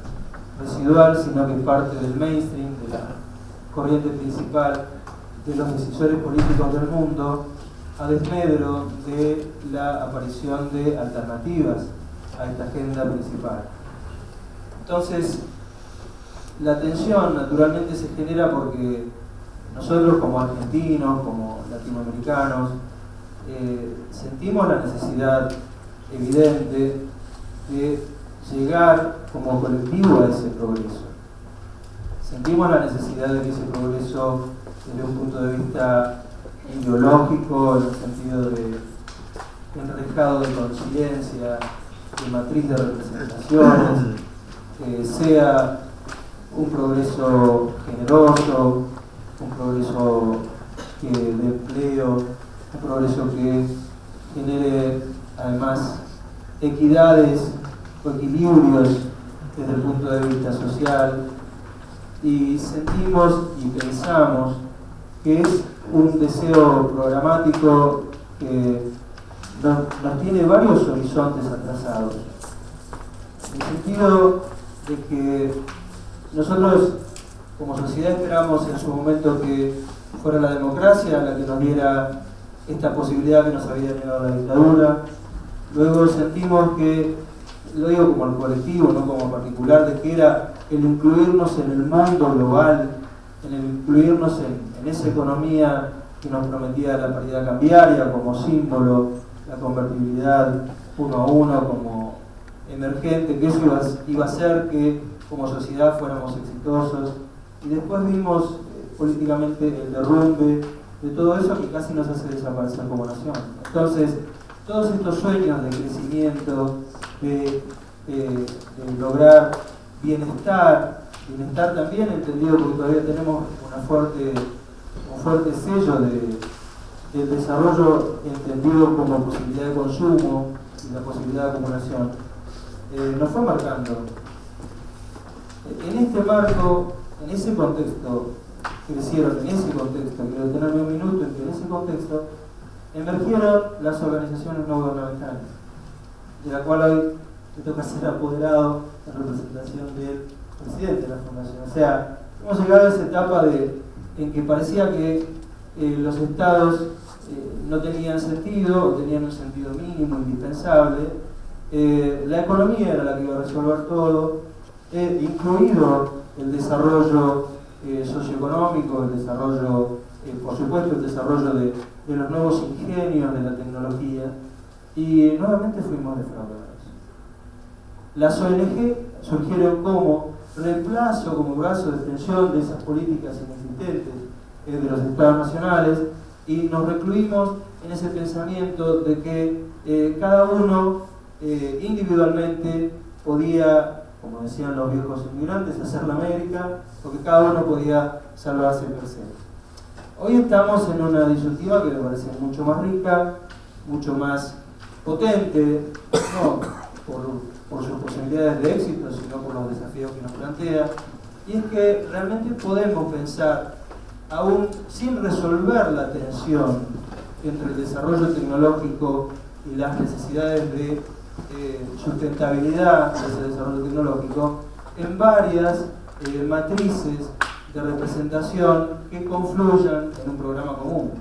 Speaker 8: residual, sino que es parte del mainstream, de la corriente principal de los decisores políticos del mundo, a desmedro de la aparición de alternativas a esta agenda principal. Entonces, la tensión naturalmente se genera porque nosotros como argentinos, como latinoamericanos, sentimos la necesidad evidente de llegar como colectivo a ese progreso. Sentimos la necesidad de que ese progreso, desde un punto de vista ideológico, en el sentido de enrejado de conciencia, de matriz de representaciones, sea un progreso generoso, un progreso de empleo, un progreso que genere además equidades o equilibrios desde el punto de vista social, y sentimos y pensamos que es un deseo programático que nos tiene varios horizontes atrasados, en el sentido de que nosotros como sociedad esperamos en su momento que fuera la democracia la que nos diera esta posibilidad que nos había negado la dictadura. Luego sentimos que, lo digo como el colectivo, no como particular, de que era el incluirnos en el mundo global, en el incluirnos en esa economía que nos prometía la paridad cambiaria como símbolo, la convertibilidad 1 a 1 como emergente, que eso iba a hacer que como sociedad fuéramos exitosos. Y después vimos políticamente el derrumbe de todo eso que casi nos hace desaparecer como nación. Entonces, todos estos sueños de crecimiento, de lograr bienestar también entendido porque todavía tenemos un fuerte sello del desarrollo entendido como posibilidad de consumo y la posibilidad de acumulación, nos fue marcando. En este marco, en ese contexto, crecieron en ese contexto, quiero detenerme un minuto en que en ese contexto emergieron las organizaciones no gubernamentales, de la cual hoy me toca ser apoderado en representación del presidente de la fundación. O sea, hemos llegado a esa etapa en que parecía que los estados no tenían sentido, o tenían un sentido mínimo, indispensable. La economía era la que iba a resolver todo, incluido el desarrollo socioeconómico, el desarrollo, por supuesto, el desarrollo de los nuevos ingenios de la tecnología, y nuevamente fuimos defraudados. Las ONG surgieron como reemplazo, como brazo de extensión de esas políticas inexistentes de los estados nacionales, y nos recluimos en ese pensamiento de que cada uno individualmente podía, como decían los viejos inmigrantes, hacer la América, porque cada uno podía salvarse per se. Hoy estamos en una disyuntiva que me parece mucho más rica, mucho más potente, no por sus posibilidades de éxito, sino por los desafíos que nos plantea, y es que realmente podemos pensar, aún sin resolver la tensión entre el desarrollo tecnológico y las necesidades de sustentabilidad de ese desarrollo tecnológico, en varias matrices de representación que confluyan en un programa común.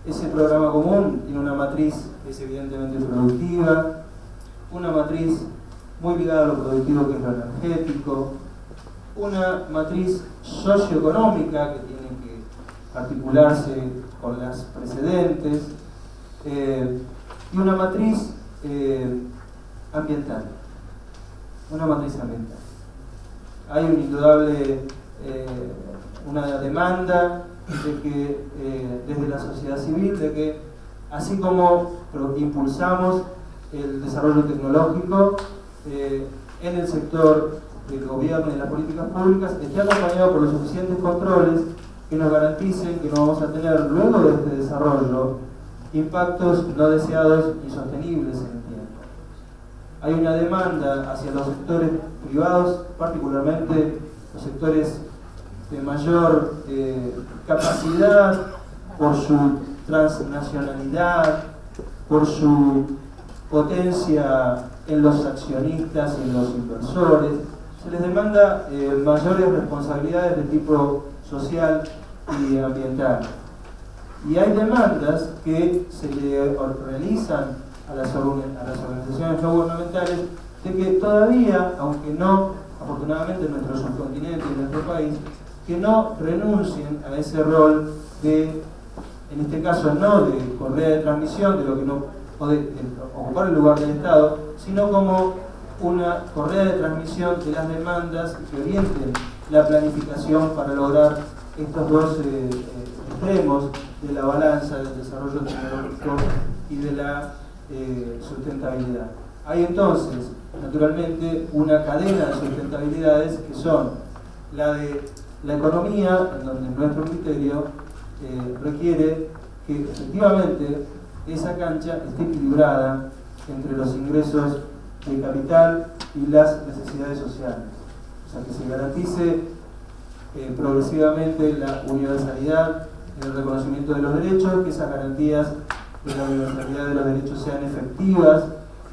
Speaker 8: Ese programa común tiene una matriz que es evidentemente productiva, una matriz muy ligada a lo productivo que es lo energético, una matriz socioeconómica que tiene que articularse con las precedentes, y una matriz ambiental. Una matriz ambiental. Hay un indudable, una demanda de que desde la sociedad civil, de que así como impulsamos el desarrollo tecnológico en el sector del gobierno y de las políticas públicas, esté acompañado por los suficientes controles que nos garanticen que no vamos a tener luego de este desarrollo impactos no deseados y sostenibles en el tiempo. Hay una demanda hacia los sectores privados, particularmente los sectores de mayor capacidad por su transnacionalidad, por su potencia en los accionistas y en los inversores. Se les demanda mayores responsabilidades de tipo social y ambiental. Y hay demandas que se le realizan a las organizaciones no gubernamentales de que todavía, aunque no, afortunadamente en nuestro subcontinente y en nuestro país, que no renuncien a ese rol de, en este caso no de correa de transmisión, de lo que no, o de ocupar el lugar del Estado, sino como una correa de transmisión de las demandas que orienten la planificación para lograr estos dos extremos de la balanza del desarrollo tecnológico y de la sustentabilidad. Hay entonces, naturalmente, una cadena de sustentabilidades que son la de la economía, en donde nuestro criterio requiere que efectivamente esa cancha esté equilibrada entre los ingresos de capital y las necesidades sociales. O sea, que se garantice progresivamente la universalidad en el reconocimiento de los derechos, que esas garantías de la universalidad de los derechos sean efectivas,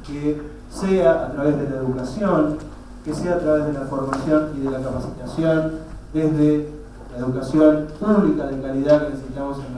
Speaker 8: que sea a través de la educación, que sea a través de la formación y de la capacitación, desde la educación pública de calidad que necesitamos en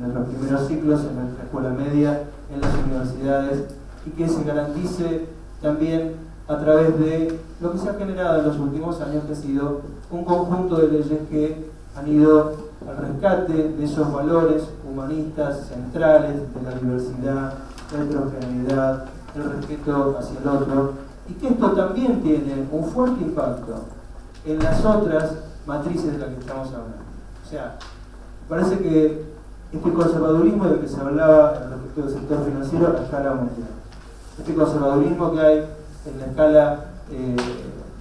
Speaker 8: nuestros primeros ciclos, en nuestra escuela media, en las universidades, y que se garantice también a través de lo que se ha generado en los últimos años, que ha sido un conjunto de leyes que han ido al rescate de esos valores humanistas centrales de la diversidad, la heterogeneidad, el respeto hacia el otro, y que esto también tiene un fuerte impacto en las otras matrices de las que estamos hablando. O sea, parece que este conservadurismo del que se hablaba respecto del sector financiero a escala mundial, este conservadurismo que hay en la escala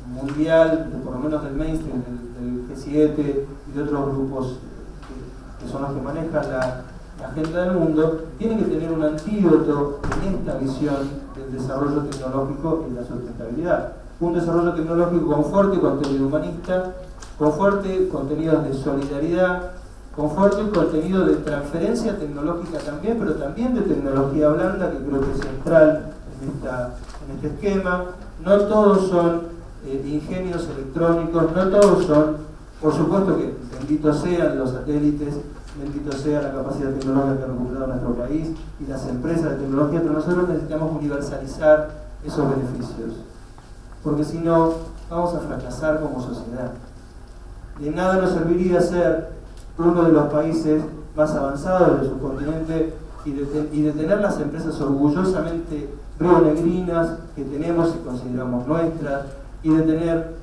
Speaker 8: mundial, por lo menos del mainstream, del G7 y de otros grupos que son los que manejan la agenda del mundo, tiene que tener un antídoto en esta visión del desarrollo tecnológico y la sustentabilidad. Un desarrollo tecnológico con fuerte contenido humanista, con fuerte contenido de solidaridad, con fuerte contenido de transferencia tecnológica también, pero también de tecnología blanda, que creo que es central en este esquema. No todos son ingenios electrónicos, no todos son, por supuesto que benditos sean los satélites, bendito sea la capacidad tecnológica que ha recuperado nuestro país y las empresas de tecnología, pero nosotros necesitamos universalizar esos beneficios, porque si no vamos a fracasar como sociedad. De nada nos serviría ser uno de los países más avanzados del subcontinente y de tener las empresas orgullosamente rionegrinas que tenemos y consideramos nuestras, y de tener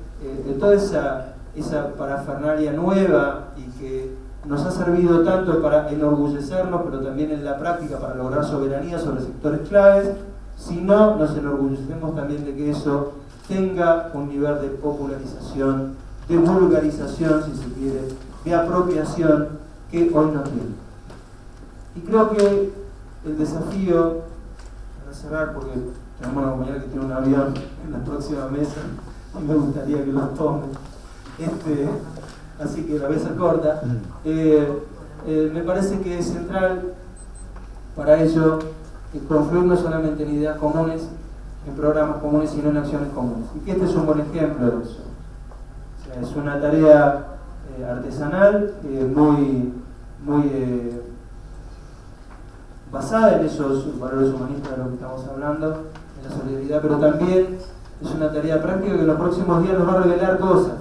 Speaker 8: toda esa parafernalia nueva y que nos ha servido tanto para enorgullecernos, pero también en la práctica para lograr soberanía sobre sectores claves, si no nos enorgullecemos también de que eso tenga un nivel de popularización, de vulgarización, si se quiere, de apropiación que hoy no tiene. Y creo que el desafío, para cerrar, porque tenemos una compañera que tiene un avión en la próxima mesa, y me gustaría que los tome. Así que la voy a hacer corta. Me parece que es central para ello confluir no solamente en ideas comunes, en programas comunes, sino en acciones comunes. Y que este es un buen ejemplo de eso. O sea, es una tarea artesanal, muy basada en esos valores humanistas de los que estamos hablando, en la solidaridad, pero también es una tarea práctica que en los próximos días nos va a revelar cosas.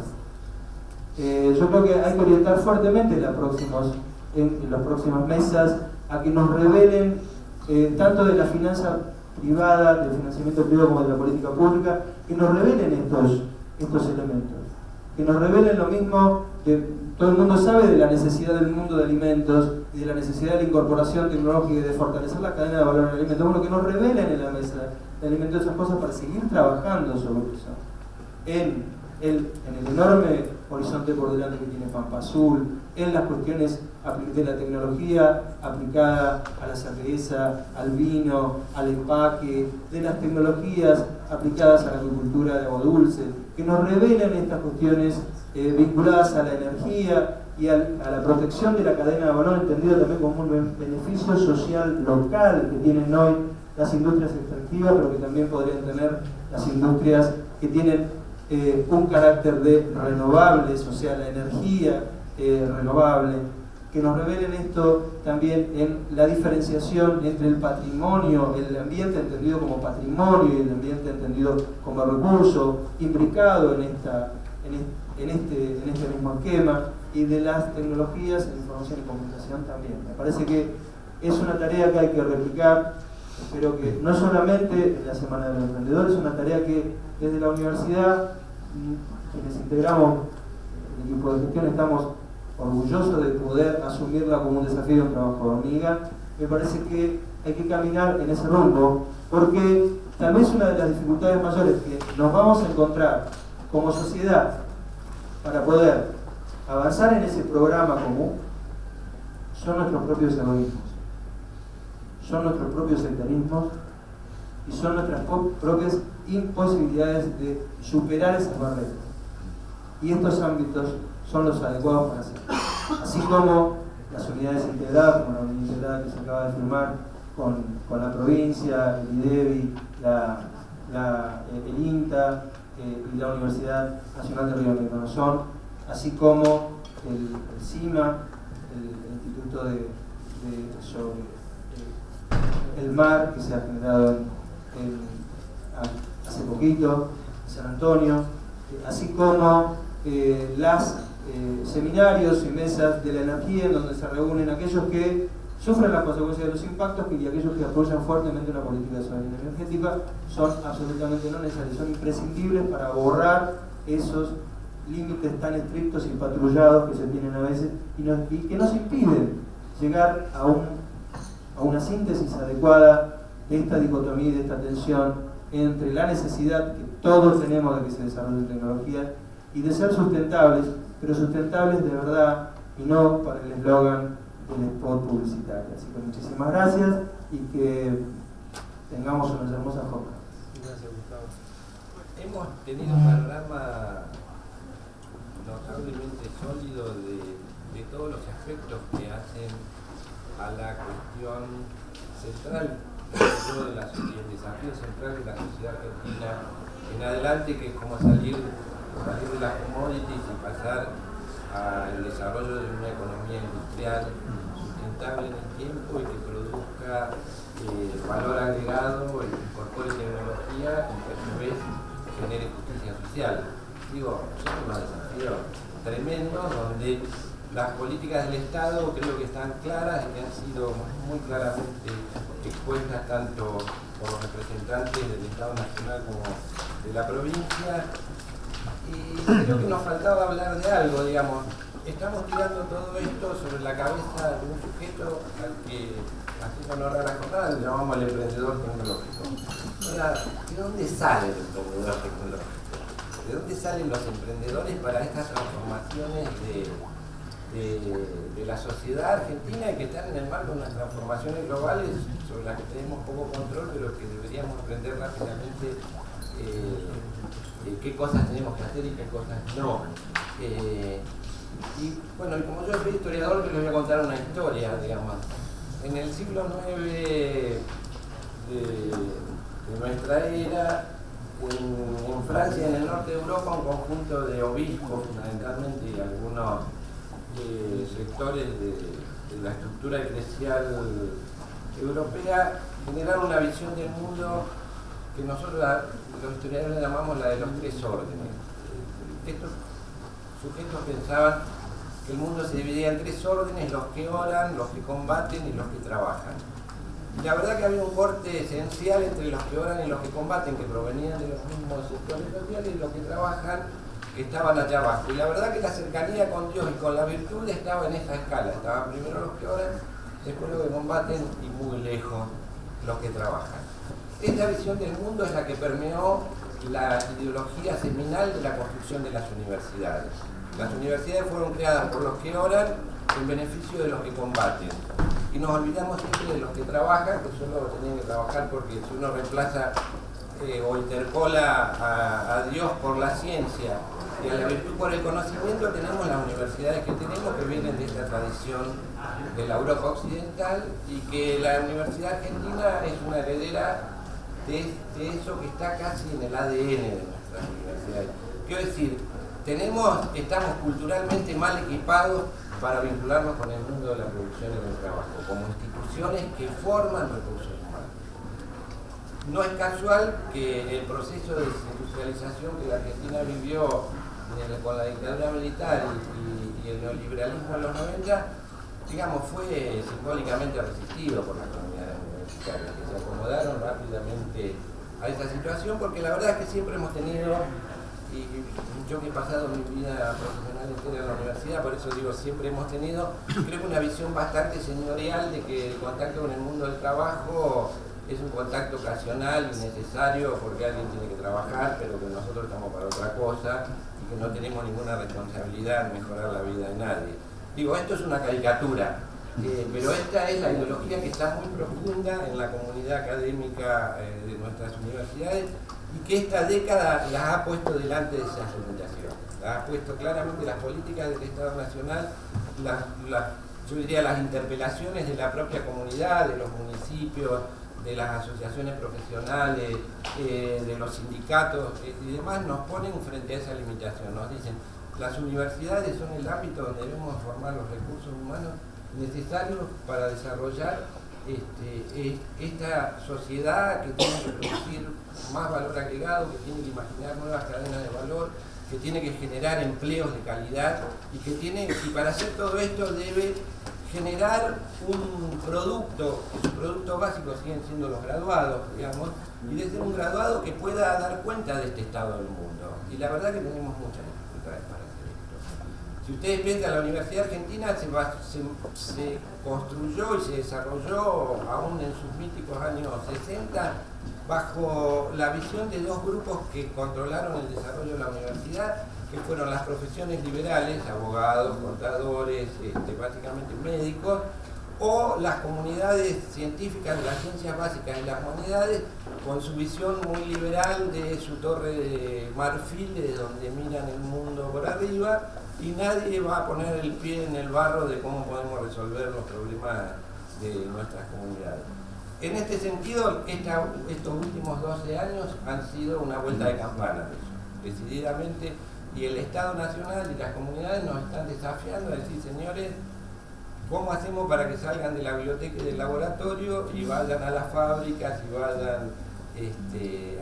Speaker 8: Yo creo que hay que orientar fuertemente en las próximas mesas a que nos revelen tanto de la finanza privada, del financiamiento privado como de la política pública, que nos revelen estos elementos, que nos revelen lo mismo que todo el mundo sabe de la necesidad del mundo de alimentos y de la necesidad de la incorporación tecnológica y de fortalecer la cadena de valor en alimentos. Bueno, que nos revelen en la mesa de alimentos esas cosas para seguir trabajando sobre eso. En el enorme horizonte por delante que tiene Pampa Azul, en las cuestiones de la tecnología aplicada a la cerveza, al vino, al empaque, de las tecnologías aplicadas a la agricultura de agua dulce, que nos revelen estas cuestiones vinculadas a la energía y a la protección de la cadena de valor, entendida también como un beneficio social local que tienen hoy las industrias extractivas, pero que también podrían tener las industrias que tienen un carácter de renovables, o sea, la energía renovable, que nos revelen esto también en la diferenciación entre el patrimonio, el ambiente entendido como patrimonio y el ambiente entendido como recurso, imbricado en este mismo esquema, y de las tecnologías en información y comunicación también. Me parece que es una tarea que hay que replicar. Espero que no solamente en la Semana de los Emprendedores, es una tarea que desde la universidad, quienes integramos el equipo de gestión, estamos orgullosos de poder asumirla como un desafío, un trabajo de hormiga. Me parece que hay que caminar en ese rumbo, porque tal vez una de las dificultades mayores que nos vamos a encontrar como sociedad para poder avanzar en ese programa común son nuestros propios egoísmos, son nuestros propios sectarismos y son nuestras propias imposibilidades de superar esas barreras. Y estos ámbitos son los adecuados para hacerlo. Así como las unidades integradas, como la unidad integrada que se acaba de firmar con la provincia, el IDEBI, el INTA y la Universidad Nacional de Río Negro, son, así como el CIMA, el Instituto sobre el Mar, que se ha generado hace poquito, en San Antonio, así como las seminarios y mesas de la energía, en donde se reúnen aquellos que sufren las consecuencias de los impactos y aquellos que apoyan fuertemente una política de soberanía energética, son absolutamente no necesarios, son imprescindibles para borrar esos límites tan estrictos y patrullados que se tienen a veces y que nos impiden llegar a una síntesis adecuada de esta dicotomía y de esta tensión entre la necesidad que todos tenemos de que se desarrollen tecnologías y de ser sustentables, pero sustentables de verdad y no para el eslogan del spot publicitario. Así que muchísimas gracias y que tengamos unas hermosas jornadas.
Speaker 9: Gracias, Gustavo. Hemos tenido un panorama notablemente sólido de todos los aspectos que hacen a la cuestión central, el desafío central de la sociedad argentina en adelante, que es como salir de las commodities y pasar al desarrollo de una economía industrial sustentable en el tiempo y que produzca valor agregado, y incorpore tecnología y que a su vez genere justicia social. Digo, son unos desafíos tremendos donde las políticas del Estado creo que están claras y que han sido muy claramente expuestas tanto por los representantes del Estado Nacional como de la provincia. Y creo que nos faltaba hablar de algo, digamos. Estamos tirando todo esto sobre la cabeza de un sujeto al que, haciendo honor a la jornada, le llamamos el emprendedor tecnológico. Ahora, ¿de dónde sale el emprendedor tecnológico? ¿De dónde salen los emprendedores para estas transformaciones de la sociedad argentina y que están en el marco de unas transformaciones globales sobre las que tenemos poco control, pero que deberíamos aprender rápidamente qué cosas tenemos que hacer y qué cosas no. Y bueno, y como yo soy historiador, les voy a contar una historia, digamos. En el siglo IX de nuestra era, en Francia, en el norte de Europa, un conjunto de obispos, fundamentalmente, y algunos sectores de la estructura eclesial europea, generaron una visión del mundo que nosotros, los historiadores, llamamos la de los tres órdenes. Estos sujetos pensaban que el mundo se dividía en tres órdenes: los que oran, los que combaten y los que trabajan. Y la verdad que había un corte esencial entre los que oran y los que combaten, que provenían de los mismos sectores sociales, y los que trabajan, que estaban allá abajo. Y la verdad que la cercanía con Dios y con la virtud estaba en esa escala. Estaban primero los que oran, después los que combaten y muy lejos los que trabajan. Esta visión del mundo es la que permeó la ideología seminal de la construcción de las universidades. Las universidades fueron creadas por los que oran en beneficio de los que combaten. Y nos olvidamos siempre de los que trabajan, que solo tenían que trabajar porque si uno reemplaza o interpola a Dios por la ciencia y a la virtud por el conocimiento, tenemos las universidades que tenemos, que vienen de esta tradición de la Europa occidental, y que la Universidad Argentina es una heredera de eso que está casi en el ADN de nuestras universidades. Quiero decir, estamos culturalmente mal equipados para vincularnos con el mundo de la producción y del trabajo, como instituciones que forman recursos humanos. No es casual que el proceso de desindustrialización que la Argentina vivió con la dictadura militar y el neoliberalismo en los 90, digamos, fue simbólicamente resistido por las comunidades universitarias, que se acomodaron rápidamente a esa situación, porque la verdad es que siempre hemos tenido, y yo que he pasado mi vida profesional entera en la universidad, por eso digo, siempre hemos tenido, creo que una visión bastante señorial de que el contacto con el mundo del trabajo es un contacto ocasional y necesario porque alguien tiene que trabajar, pero que nosotros estamos para otra cosa y que no tenemos ninguna responsabilidad en mejorar la vida de nadie. Digo, esto es una caricatura, pero esta es la ideología que está muy profunda en la comunidad académica de nuestras universidades, y que esta década las ha puesto delante de esa limitación. Las ha puesto claramente las políticas del Estado Nacional, yo diría las interpelaciones de la propia comunidad, de los municipios, de las asociaciones profesionales, de los sindicatos y demás, nos ponen frente a esa limitación. Nos dicen, las universidades son el ámbito donde debemos formar los recursos humanos necesarios para desarrollar esta sociedad que tiene que producir más valor agregado, que tiene que imaginar nuevas cadenas de valor, que tiene que generar empleos de calidad y para hacer todo esto debe generar un producto, su producto básico siguen siendo los graduados, digamos, y de ser un graduado que pueda dar cuenta de este estado del mundo. Y la verdad que tenemos muchas dificultades para hacer esto. Si ustedes piensan, la Universidad Argentina se construyó y se desarrolló aún en sus míticos años 60 bajo la visión de dos grupos que controlaron el desarrollo de la universidad, que fueron las profesiones liberales, abogados, contadores, básicamente médicos, o las comunidades científicas de las ciencias básicas y las humanidades, con su visión muy liberal de su torre de marfil, de donde miran el mundo por arriba, y nadie va a poner el pie en el barro de cómo podemos resolver los problemas de nuestras comunidades. En este sentido, estos últimos 12 años han sido una vuelta de campana, decididamente, y el Estado Nacional y las comunidades nos están desafiando a decir, señores, ¿cómo hacemos para que salgan de la biblioteca y del laboratorio y vayan a las fábricas y vayan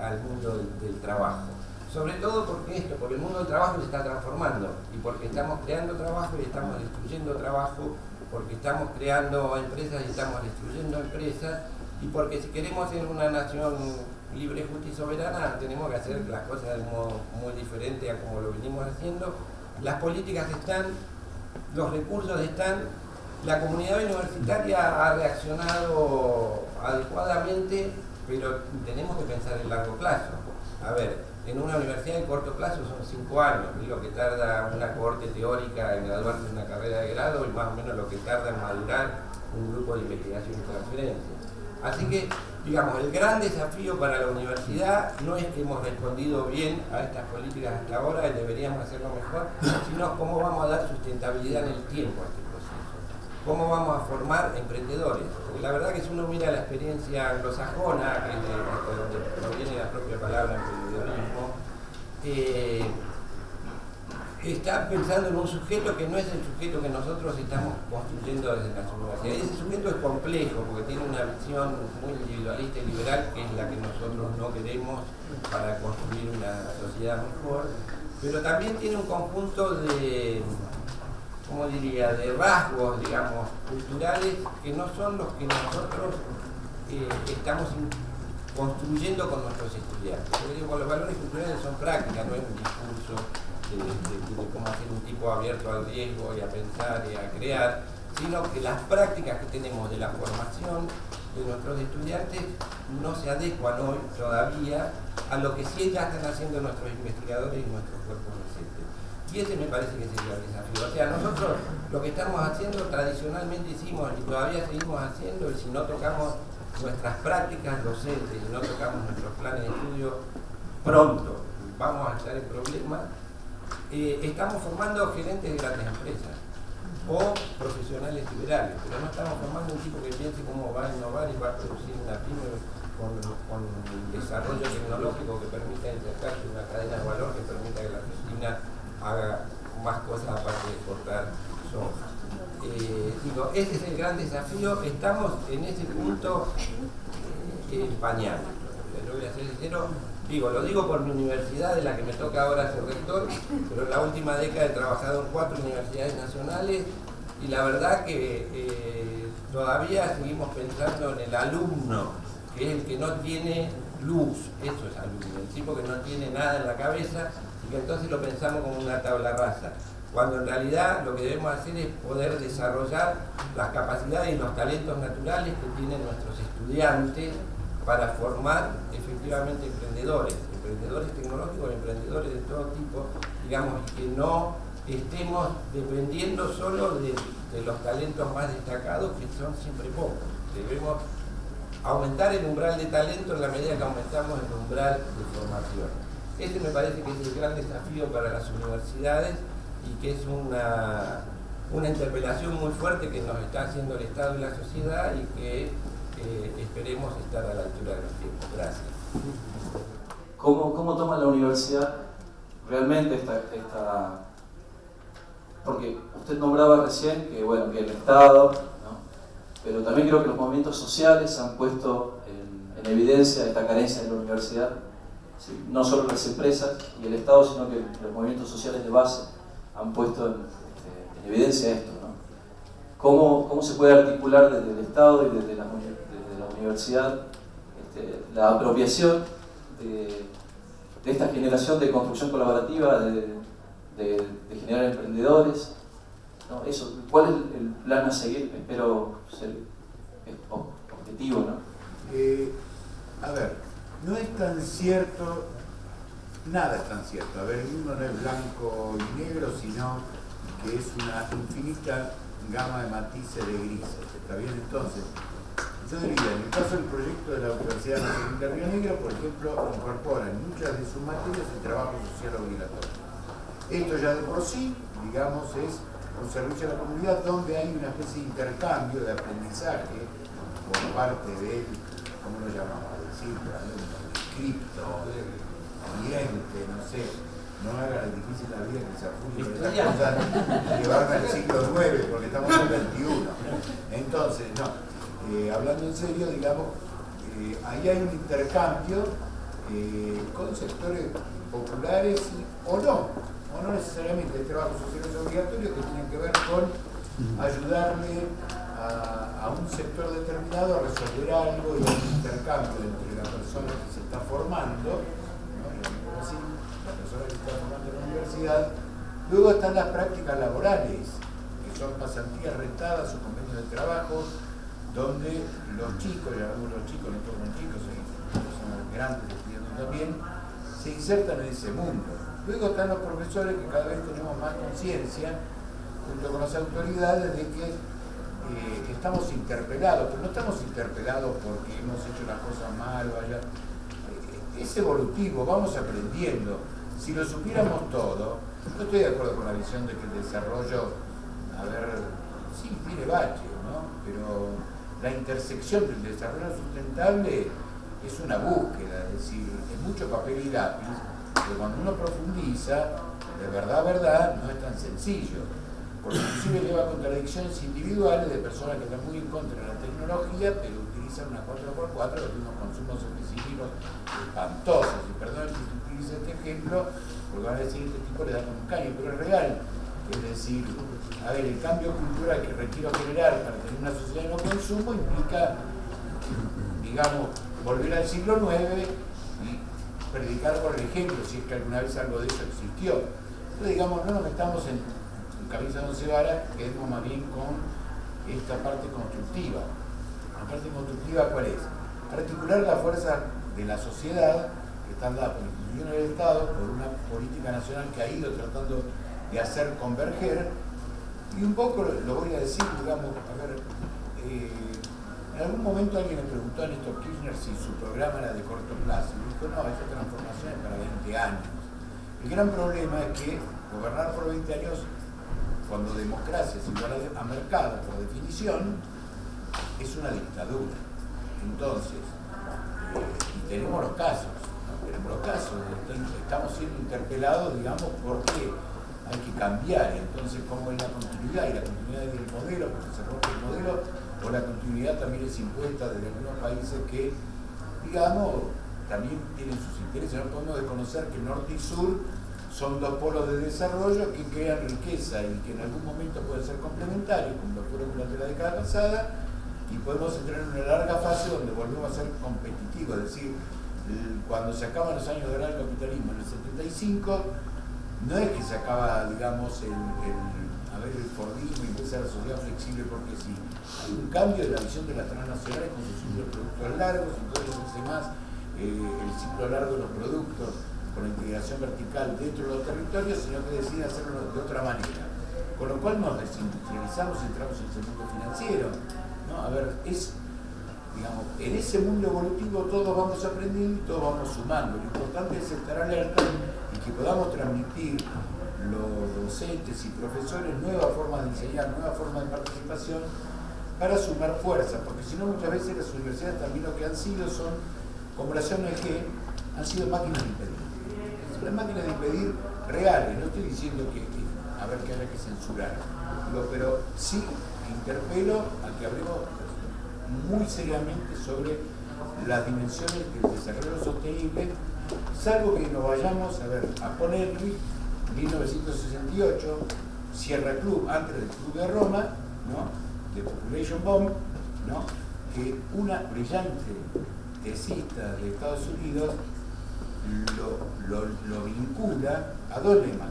Speaker 9: al mundo del trabajo? Sobre todo porque el mundo del trabajo se está transformando, y porque estamos creando trabajo y estamos destruyendo trabajo, porque estamos creando empresas y estamos destruyendo empresas, y porque si queremos ser una nación libre, justa y soberana, tenemos que hacer las cosas de un modo muy diferente a como lo venimos haciendo. Las políticas están, los recursos están, la comunidad universitaria ha reaccionado adecuadamente, pero tenemos que pensar en largo plazo. A ver, en una universidad en corto plazo son 5 años, lo que tarda una cohorte teórica en graduarse en una carrera de grado y más o menos lo que tarda en madurar un grupo de investigación y transferencia. Así que digamos, el gran desafío para la universidad no es que hemos respondido bien a estas políticas hasta ahora y deberíamos hacerlo mejor, sino cómo vamos a dar sustentabilidad en el tiempo a este proceso, cómo vamos a formar emprendedores. Porque la verdad que si uno mira la experiencia anglosajona, que es de donde proviene la propia palabra emprendedorismo, está pensando en un sujeto que no es el sujeto que nosotros estamos construyendo desde las universidades. Ese sujeto es complejo porque tiene una visión muy individualista y liberal, que es la que nosotros no queremos para construir una sociedad mejor, pero también tiene un conjunto de, ¿cómo diría?, de rasgos, digamos, culturales que no son los que nosotros estamos construyendo con nuestros estudiantes. Yo digo, los valores culturales son prácticas, no es un discurso de cómo hacer un tipo abierto al riesgo y a pensar y a crear, sino que las prácticas que tenemos de la formación de nuestros estudiantes no se adecuan hoy todavía a lo que sí ya están haciendo nuestros investigadores y nuestros cuerpos docentes. Y ese me parece que es el gran desafío. O sea, nosotros lo que estamos haciendo tradicionalmente hicimos y todavía seguimos haciendo, y si no tocamos nuestras prácticas docentes y no tocamos nuestros planes de estudio pronto, vamos a estar en problemas. Estamos formando gerentes de grandes empresas o profesionales liberales, pero no estamos formando un tipo que piense cómo va a innovar y va a producir una pyme con desarrollo tecnológico que permita insertarse en una cadena de valor que permita que la Argentina haga más cosas aparte de exportar soja. Digo, ese es el gran desafío. Estamos en ese punto en pañales. Lo voy a ser sincero. Lo digo por mi universidad, de la que me toca ahora ser rector, pero en la última década he trabajado en 4 universidades nacionales y la verdad que todavía seguimos pensando en el alumno, que es el que no tiene luz, eso es alumno, el tipo que no tiene nada en la cabeza y que entonces lo pensamos como una tabla rasa, cuando en realidad lo que debemos hacer es poder desarrollar las capacidades y los talentos naturales que tienen nuestros estudiantes para formar efectivamente emprendedores tecnológicos, emprendedores de todo tipo, digamos, que no estemos dependiendo solo de los talentos más destacados, que son siempre pocos. Debemos aumentar el umbral de talento en la medida que aumentamos el umbral de formación. Ese me parece que es el gran desafío para las universidades y que es una interpelación muy fuerte que nos está haciendo el Estado y la sociedad y que esperemos estar a la altura de los tiempos. Gracias.
Speaker 8: ¿Cómo toma la universidad realmente esta porque usted nombraba recién que, bueno, que el Estado, ¿no?, pero también creo que los movimientos sociales han puesto en evidencia esta carencia de la universidad, ¿sí? No solo las empresas y el Estado, sino que los movimientos sociales de base han puesto en evidencia esto, ¿no? ¿Cómo se puede articular desde el Estado y desde la universidad la apropiación de esta generación de construcción colaborativa, de generar emprendedores, ¿no? Eso, ¿cuál es el plan a seguir? Espero ser objetivo, ¿no?
Speaker 5: A ver, no es tan cierto, nada es tan cierto. A ver, el mundo no es blanco y negro, sino que es una infinita gama de matices de grises. ¿Está bien? Entonces, yo diría, en el caso del proyecto de la Universidad Nacional de Río Negro, por ejemplo, incorpora en muchas de sus materias el trabajo social obligatorio. Esto ya de por sí, digamos, es un servicio a la comunidad donde hay una especie de intercambio de aprendizaje por parte del, ¿cómo lo llamamos? Decir, cripto, cliente, no sé, no hagan difícil la vida que se afuye llevarme al siglo IX porque estamos en el XXI. Entonces, no. Hablando en serio, digamos, ahí hay un intercambio con sectores populares o no necesariamente. Hay trabajos sociales obligatorios que tienen que ver con ayudarle a un sector determinado a resolver algo y un intercambio entre la persona que se está formando, ¿no? Así, la persona que se está formando en la universidad. Luego están las prácticas laborales, que son pasantías rentadas o convenios de trabajo, donde los chicos, llamamos los chicos, no todos los chicos, son personas grandes estudiando también, se insertan en ese mundo. Luego están los profesores, que cada vez tenemos más conciencia, junto con las autoridades, de que estamos interpelados, pero no estamos interpelados porque hemos hecho las cosas mal o allá. Es evolutivo, vamos aprendiendo. Si lo supiéramos todo, no estoy de acuerdo con la visión de que el desarrollo, sí, tiene baches, ¿no? Pero la intersección del desarrollo sustentable es una búsqueda, es decir, es mucho papel y lápiz, pero cuando uno profundiza, de verdad, no es tan sencillo, porque inclusive lleva a contradicciones individuales de personas que están muy en contra de la tecnología, pero utilizan una 4x4 de unos consumos específicos espantosos, y perdón que utilice este ejemplo, porque van a decir que este tipo le da con un caño, pero es real. Es decir, el cambio cultural que requiero generar para tener una sociedad de no consumo implica, digamos, volver al siglo IX y predicar por el ejemplo, si es que alguna vez algo de eso existió. Entonces, digamos, no nos metamos en camisa de once varas, quedemos más bien con esta parte constructiva. La parte constructiva, ¿cuál es? Articular la fuerza de la sociedad, que están dadas por instituciones del Estado, por una política nacional que ha ido tratando de hacer converger, y un poco lo voy a decir, digamos, en algún momento alguien me preguntó a Néstor Kirchner si su programa era de corto plazo, y dijo, no, esta transformación es para 20 años. El gran problema es que gobernar por 20 años, cuando democracia es igual a mercado, por definición, es una dictadura. Entonces, y tenemos los casos, estamos siendo interpelados, digamos, porque hay que cambiar, entonces cómo es la continuidad, y la continuidad del modelo, porque se rompe el modelo, o la continuidad también es impuesta desde algunos países que, digamos, también tienen sus intereses. No podemos desconocer que norte y sur son dos polos de desarrollo que crean riqueza y que en algún momento pueden ser complementarios, como lo fueron durante la década pasada, y podemos entrar en una larga fase donde volvemos a ser competitivos, es decir, cuando se acaban los años de gran capitalismo en el 75, no es que se acaba, digamos, el Fordismo y empieza la sociedad flexible porque sí. Hay un cambio de la visión de las transnacionales con sus ciclos de productos largos, entonces hace más el ciclo largo de los productos con la integración vertical dentro de los territorios, sino que decide hacerlo de otra manera. Con lo cual nos desindustrializamos y entramos en ese mundo financiero, ¿no? Digamos, en ese mundo evolutivo todos vamos aprendiendo y todos vamos sumando. Lo importante es estar alerta y que podamos transmitir los docentes y profesores nuevas formas de enseñar, nuevas formas de participación para sumar fuerza, porque si no muchas veces las universidades también lo que han sido son, como la ONG, han sido máquinas de impedir. Son las máquinas de impedir reales, no estoy diciendo que haya que censurar, pero sí interpelo a que hablemos muy seriamente sobre las dimensiones del desarrollo sostenible, salvo que nos vayamos a Ponelli, 1968, Sierra Club, antes del Club de Roma, ¿no? De Population Bomb, ¿no? Que una brillante tesista de Estados Unidos lo vincula a dos lemas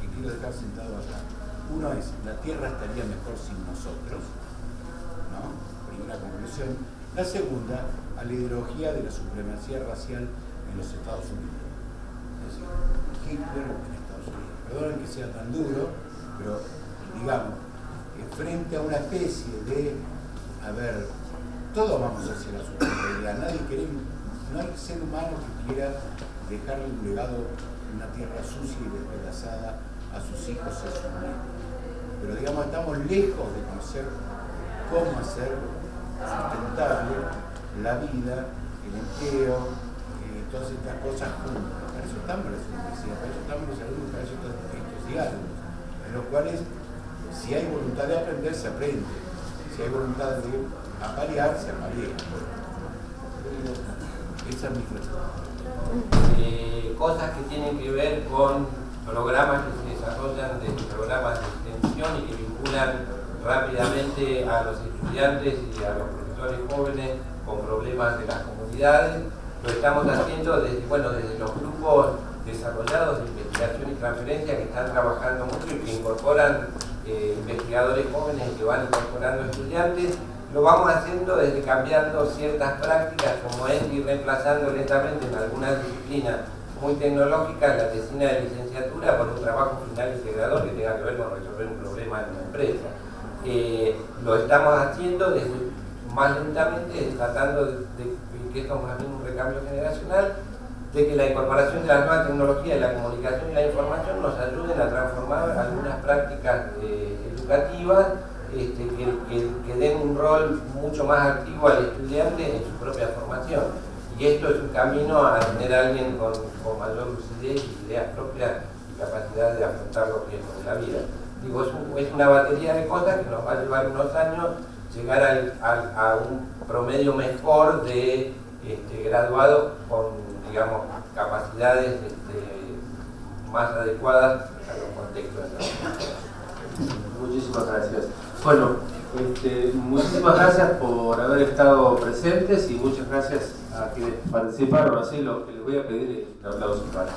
Speaker 5: que quiero dejar sentado acá. Uno es, la Tierra estaría mejor sin nosotros, ¿no? Primera conclusión. La segunda, a la ideología de la supremacía racial en los Estados Unidos. Es decir, Hitler en Estados Unidos. Perdonen que sea tan duro, pero digamos, frente a una especie de, todos vamos hacia la sustentabilidad, no hay ser humano que quiera dejarle un legado en una tierra sucia y despedazada a sus hijos y a sus nietos. Pero digamos, estamos lejos de conocer cómo hacer sustentable la vida, el empleo, todas estas cosas juntas. Para eso estamos las universidades, para eso estamos los alumnos, para eso están estos diálogos, en los cuales si hay voluntad de aprender, se aprende. Si hay voluntad de aparear, se aparea. Esa es mi frase.
Speaker 9: Cosas que tienen que ver con programas que se desarrollan desde programas de extensión y que vinculan rápidamente a los estudiantes y a los profesores jóvenes con problemas de las comunidades. Lo estamos haciendo desde los grupos desarrollados de investigación y transferencia que están trabajando mucho y que incorporan investigadores jóvenes que van incorporando estudiantes. Lo vamos haciendo desde cambiando ciertas prácticas, como es ir reemplazando lentamente en algunas disciplinas muy tecnológicas la tesina de licenciatura por un trabajo final integrador que tenga que ver con resolver un problema en una empresa. Lo estamos haciendo más lentamente, tratando de que esto es más bien un recambio generacional, de que la incorporación de las nuevas tecnologías, la comunicación y la información nos ayuden a transformar algunas prácticas educativas que den un rol mucho más activo al estudiante en su propia formación. Y esto es un camino a tener a alguien con mayor lucidez y ideas propias y capacidad de afrontar los riesgos de la vida. Digo, es una batería de cosas que nos va a llevar unos años llegar a un promedio mejor de graduados con, digamos, capacidades más adecuadas a los contextos de trabajo.
Speaker 2: Muchísimas gracias. Bueno, muchísimas gracias por haber estado presentes y muchas gracias a quienes participaron. Así lo que les voy a pedir es un aplauso para